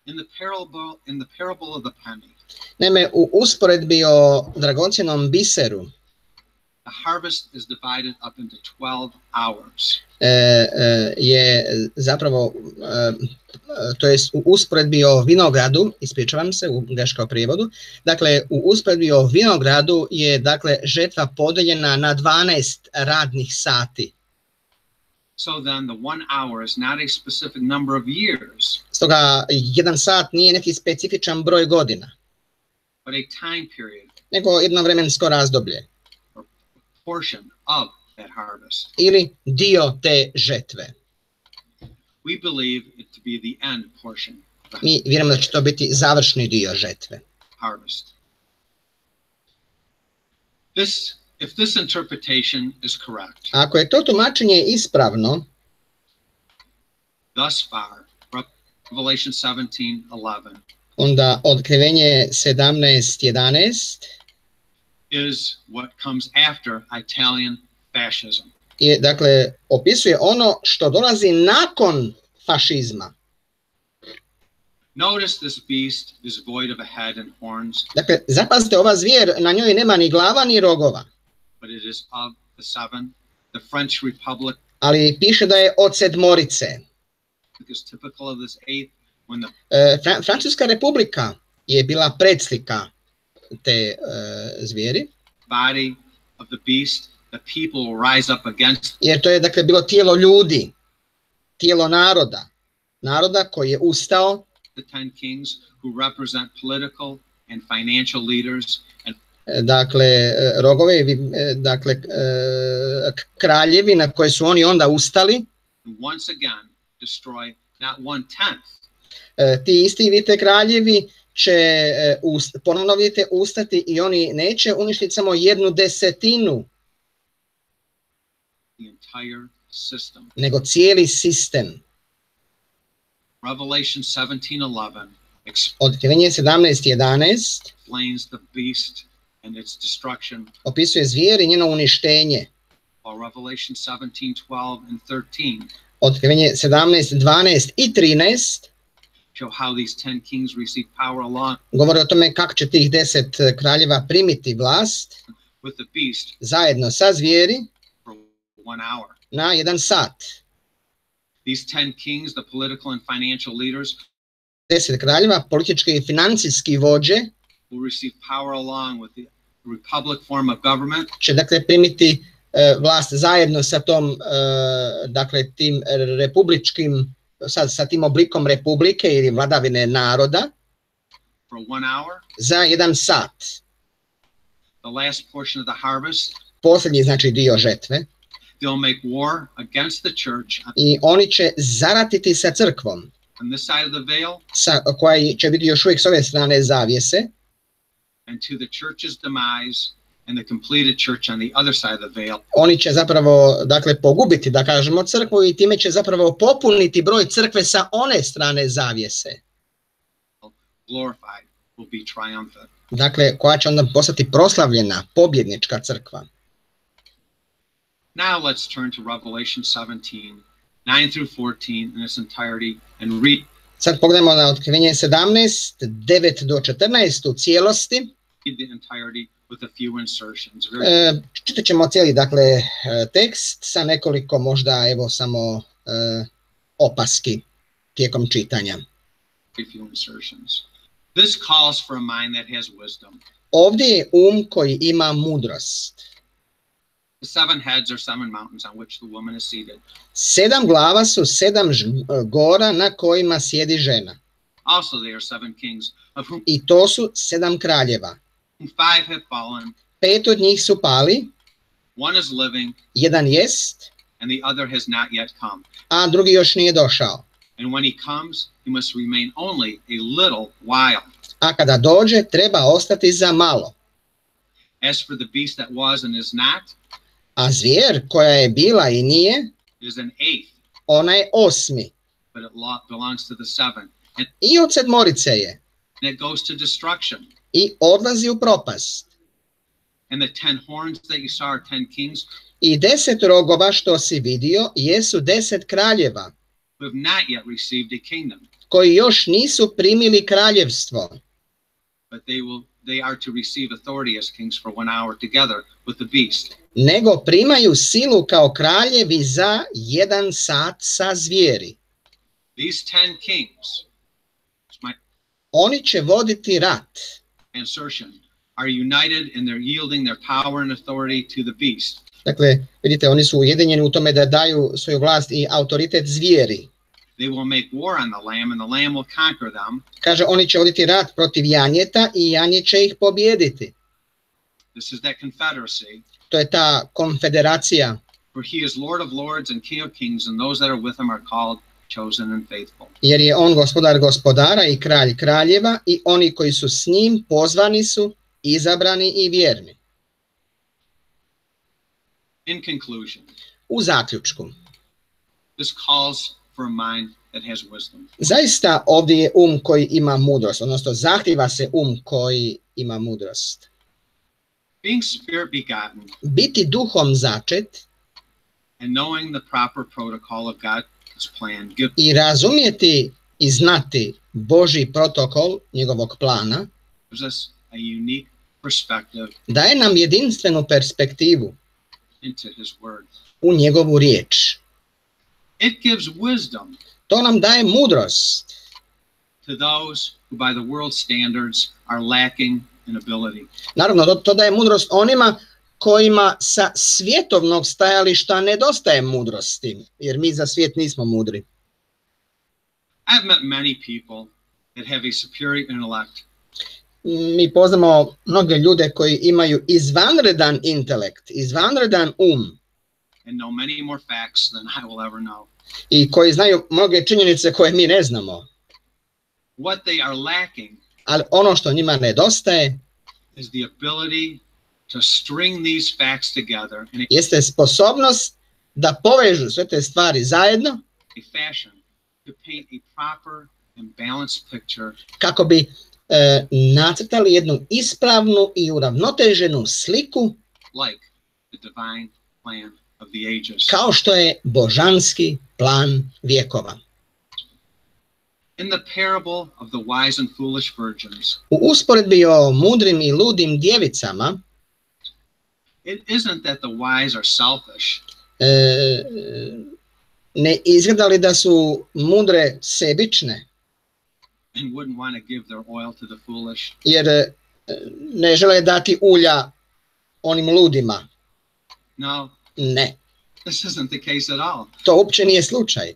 In the parable of the penny. Naime, u usporedbi o dragocjenom biseru, the harvest is divided up into 12 hours. Je zapravo, to jest u usporedbi o vinogradu, ispričavam se u greškom prijevodu, dakle u usporedbi o vinogradu je dakle žetva podeljena na 12 radnih sati. So then the 1 hour is not a specific number of years. Stoga 1 sat nije neki specifičan broj godina, but a time period, nego jedno vremensko razdoblje. Or portion of that harvest. Ili dio te žetve. We believe it to be the end portion. Mi vjerujemo da će to biti završni dio žetve. Harvest. If this interpretation is correct, ako je to tumačenje ispravno, thus far, Revelation 17:11, onda Otkrivenje 17:11 is what comes after Italian fascism. Je, dakle, opisuje ono što dolazi nakon fašizma. Notice this beast is void of a head and horns. Dakle, zapazite, ova zvijer, na njoj nema ni glava ni rogova. But it is of the seven, the French Republic. Ali piše da je od sedmorice. Because typical of this eighth, when the Francuska republika je bila predslika te zvijeri. Body of the beast, the people will rise up against. Jer to je dakle bilo tijelo ljudi, tijelo naroda, naroda koji je ustao. The 10 kings who represent political and financial leaders and dakle rogovi, dakle kraljevi na koje su oni onda ustali. Once again destroy not 1/10. Ti isti vidite kraljevi će ponovno vidite ustati i oni neće uništiti samo 1/10, the entire system. Nego cijeli sistem. Revelation 17:11 Otkrivenje 17:11 explains the beast and its destruction. Opisuje zvijer i njeno uništenje. While Revelation 17:12 and 13 Otkrivenje 17:12 i 13 show how these 10 kings receive power along govori o tome kako će tih 10 kraljeva primiti vlast with the beast zajedno sa zvijeri for 1 hour. na 1 sat. These 10 kings, the political and financial leaders, 10 kraljeva, politički i financijski vođe, will receive power along with the republic form of government. Će dakle primiti vlast zajedno sa tom, dakle tim republičkim, sa tim oblikom republike ili vladavine naroda For 1 hour. za 1 sat. The last portion of the harvest. Posljednji znači dio žetve. They'll make war against the church I oni će zaratiti sa crkvom, on this side of the veil, koja će biti još uvijek s ove strane zavjese, and to the church's demise and the completed church on the other side of the veil. Oni će zapravo, dakle, pogubiti, da kažemo, crkvu i time će zapravo popuniti broj crkve sa one strane zavjese. Glorified will be triumphant. Dakle, koja će onda postati proslavljena, pobjednička crkva. Now let's turn to Revelation 17, 9 through 14 in its entirety and read. Sad pogledamo na Otkrivenje 17, 9 do 14 u cijelosti. The entirety with a few insertions. Čitat ćemo cijeli, dakle, tekst sa nekoliko možda, evo, samo opaski tijekom čitanja. This calls for a mind that has wisdom. Ovdje je koji ima mudrost. The seven heads are seven mountains on which the woman is seated. 7 glava su 7 gora na kojima sjedi žena. Also there are 7 kings of whom I to su 7 kraljeva. 5 have fallen. 5 od njih su pali. One is living. Jedan jest. And the other has not yet come. A drugi još nije došao. And when he comes, he must remain only a little while. A kada dođe, treba ostati za malo. As for the beast that was and is not, a zvijer koja je bila i nije, is an eighth. Ona je 8. But it belongs to the 7. And I od 7 je. And it goes to destruction. I odlazi u propast. And the 10 horns that you saw are 10 kings. I 10 rogova što si vidio jesu 10 kraljeva. Who have not yet received a kingdom. Koji još nisu primili kraljevstvo. But they are to receive authority as kings for 1 hour together with the beast. Nego primaju silu kao kraljevi za 1 sat sa zvijeri. These 10 kings, oni će voditi rat. Insertion, are united in their yielding their power and authority to the beast. Dakle, vidite, oni su ujedinjeni u tome da daju svoju vlast i autoritet zvijeri. They will make war on the lamb and the lamb will conquer them. Kaže, oni će voditi rat protiv janjeta i janje će ih pobijediti. This is that confederacy. To je ta konfederacija. For he is Lord of lords and King of kings, and those that are with him are called, chosen and faithful. Jer je on gospodar gospodara i kralj kraljeva i oni koji su s njim pozvani su, izabrani i vjerni. In conclusion, u zaključku, this calls for a mind that has wisdom. Zaista ovdje je koji ima mudrost, odnosno zahtjeva se koji ima mudrost. Being spirit begotten, biti duhom začet, and knowing the proper protocol of God's plan, i razumjeti i znati Božji protokol njegovog plana, gives us a unique perspective, daje nam jedinstvenu perspektivu into his word. U njegovu riječ. It gives wisdom, to nam daje mudrost, to those who by the world standards are lacking in ability. Naravno, to daje mudrost onima kojima sa svjetovnog stajališta nedostaje mudrosti, jer mi za svijet nismo mudri. I've met many people that have a superior intellect. Mi poznamo mnoge ljude koji imaju izvanredan intelekt, izvanredan and know many more facts than I will ever know. I koji znaju mnoge činjenice koje mi ne znamo. What they are lacking, ali ono što njima nedostaje, is the ability to string these facts together jeste sposobnost da povežu sve te stvari zajedno, a fashion to paint a proper and balanced picture, kako bi nacrtali jednu ispravnu i uravnoteženu sliku, like the divine plan of the ages. Kao što je božanski plan vjekova. In the parable of the wise and foolish virgins, u usporedbi o mudrim i ludim djevicama, it isn't that the wise are selfish. Ne izgleda li da su mudre sebične? And wouldn't want to give their oil to the foolish. Jer ne žele dati ulja onim ludima. No. Ne. This isn't the case at all. To uopće nije slučaj.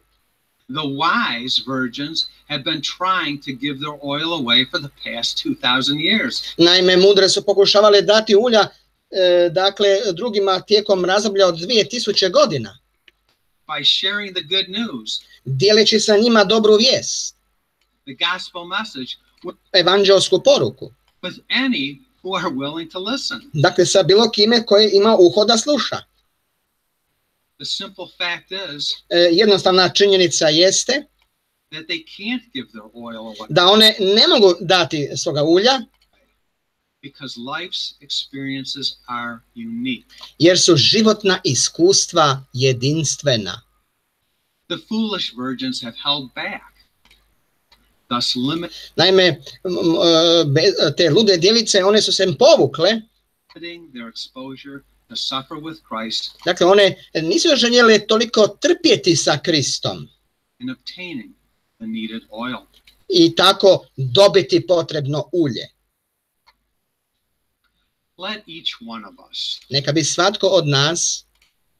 The wise virgins have been trying to give their oil away for the past 2000 years. Naime, mudre su pokušavale dati ulja dakle, drugima tijekom razdoblja od 2000 godina. By sharing the good news. Dijeleći sa njima dobru vijest. The gospel message. Evanđelsku poruku. With any who are willing to listen. Dakle, sa bilo kime koji ima uho da sluša. The simple fact is. Jednostavna činjenica jeste That they can't give their oil away. Da one ne mogu dati svoga ulja. Because life's experiences are unique. Jer su životna iskustva jedinstvena. The foolish virgins have held back. Thus limit. Naime, te lude djevice, one su se povukle. Their exposure to suffer with Christ. Dakle, one nisu željele toliko trpjeti sa Kristom. In obtaining the needed oil. I tako dobiti potrebno ulje. Let each one of us. Neka bi svatko od nas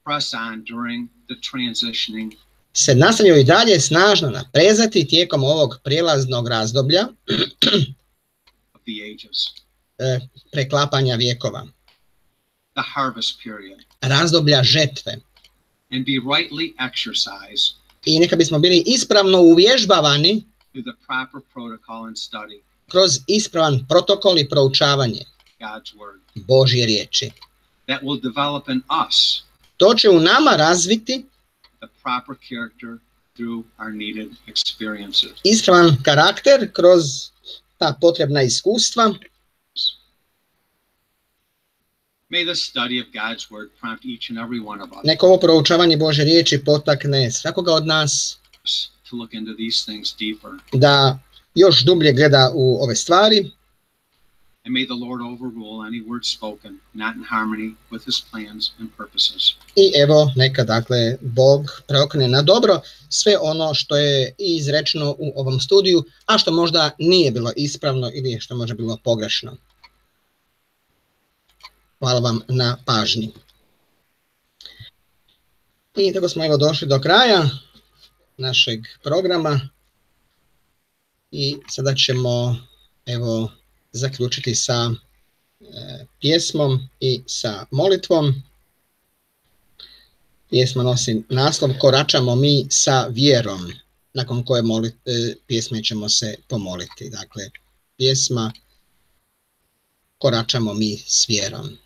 press on during the transitioning. Se nastavio i dalje snažno naprezati tijekom ovog prijelaznog razdoblja of the ages. Preklapanja vjekova. The harvest period. Razdoblja žetve. And be rightly exercised. I neka bismo bili ispravno uvježbavani through the proper protocol and study. Kroz ispravan protokol i proučavanje God's word. Božje riječi. That will develop in us. To će u nama razviti the proper character through our needed experiences. Ispravan karakter kroz ta potrebna iskustva. May the study of God's word prompt each and every one of us. Neka ovo proučavanje Božje riječi potakne svakoga od nas to look into these things deeper. Da još dublje gleda u ove stvari. And may the Lord overrule any word spoken not in harmony with his plans and purposes. I evo neka dakle Bog preokrene na dobro sve ono što je izrečeno u ovom studiju, a što možda nije bilo ispravno ili što možda bilo pogrešno. Hvala vam na pažnji. I tako smo evo došli do kraja našeg programa i sada ćemo evo zaključiti sa pjesmom i sa molitvom. Pjesma nosi naslov Koračamo mi sa vjerom, nakon koje pjesme ćemo se pomoliti. Dakle, pjesma Koračamo mi s vjerom.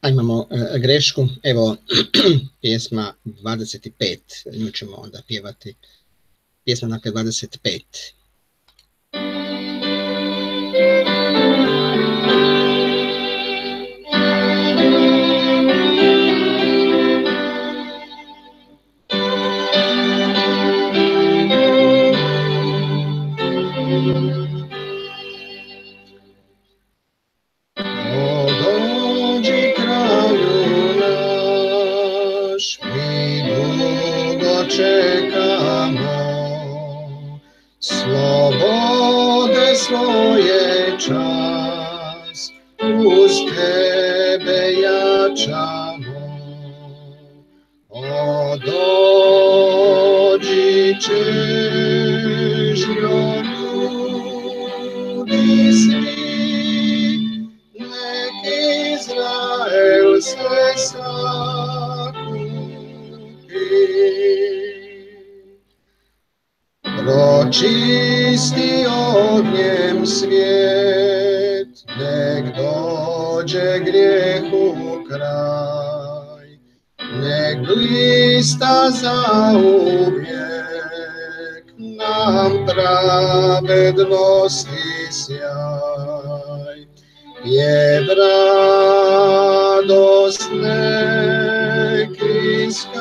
A imamo grešku, evo pjesma 25, nju ćemo onda pjevati, pjesma dakle 25. Svoje čas uz tebe jačamo, o dođi čežnjo ljudi svi, nek Izrael sve sakupi. Pročisti ognjem svijet, nek dođe grijehu kraj, nek blista zauvijek na nam pravednosti sjaj, jer radost nek iskazuje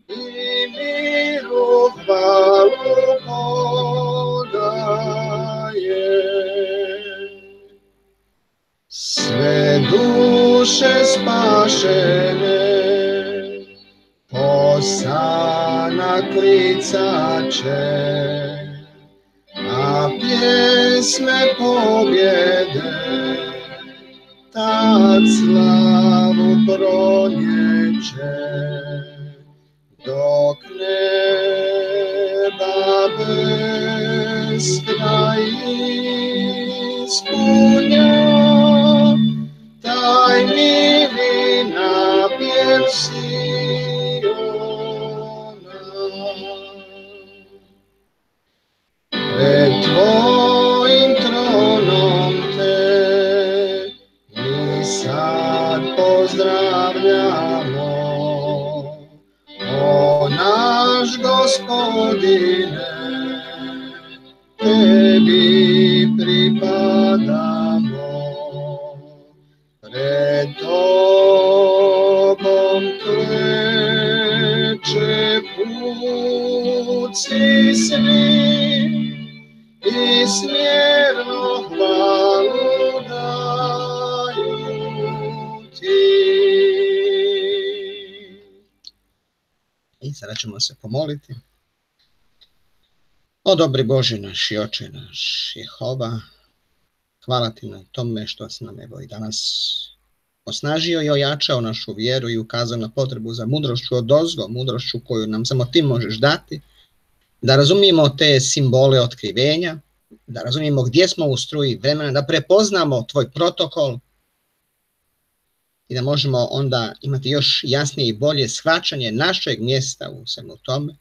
i miru hvalu podaje. Sve duše spašene posanak klicaće, a pjesme pobjede tad slavu pronjeće, dok neba beskraj ispunja taj mili napjev Siona. Pred tvojim tronom te mi sad pozdravljamo, o naš Gospodine, tebi pripadamo. Pred tobom kleče puci svi i smjerno hvalu daju ti. I sada ćemo se pomoliti. O dobri Bože naš i Oče naš Jehova, hvala ti na tome što si nam evo i danas osnažio i ojačao našu vjeru i ukazao na potrebu za mudrošću odozgo, mudrošću koju nam samo ti možeš dati, da razumijemo te simbole otkrivenja, da razumijemo gdje smo u struji vremena, da prepoznamo tvoj protokol i da možemo onda imati još jasnije i bolje shvaćanje našeg mjesta u svemu tome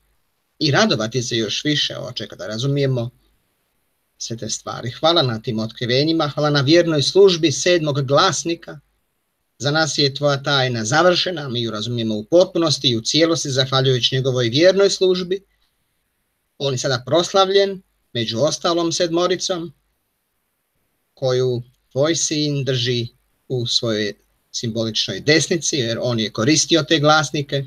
i radovati se još više, Oče, kada razumijemo sve te stvari. Hvala na tim otkrivenjima, hvala na vjernoj službi 7. glasnika. Za nas je tvoja tajna završena, mi ju razumijemo u potpunosti i u cijelosti zahvaljujući njegovoj vjernoj službi. On je sada proslavljen među ostalom 7, koju tvoj sin drži u svojoj simboličnoj desnici, jer on je koristio te glasnike,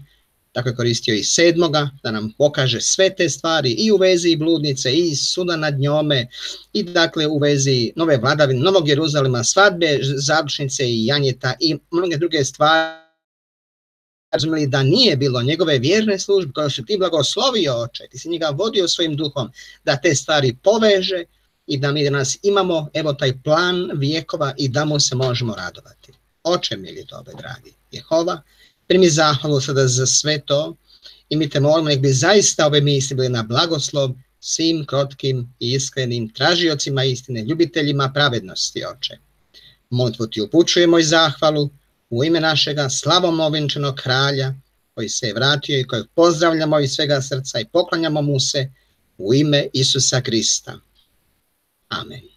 tako je koristio i 7. da nam pokaže sve te stvari i u vezi bludnice i suda nad njome i dakle u vezi nove vladavine, Novog Jeruzalema, svadbe, završnice i janjeta i mnoge druge stvari. Razumjeli da nije bilo njegove vjerne službe koje su ti blagoslovio, Oče, ti si njega vodio svojim duhom da te stvari poveže i da mi danas imamo evo taj plan vijekova i da mu se možemo radovati. Oče mili dobe, dragi Jehova, primi zahvalu sada za sve to i mi te molimo nek bi zaista ove misli bili na blagoslov svim krotkim i iskrenim tražiocima istine, ljubiteljima pravednosti, Oče. Molitvu ti upućujemo i zahvalu u ime našega slavom ovenčanog kralja koji se je vratio i kojeg pozdravljamo iz svega srca i poklanjamo mu se u ime Isusa Krista. Amen.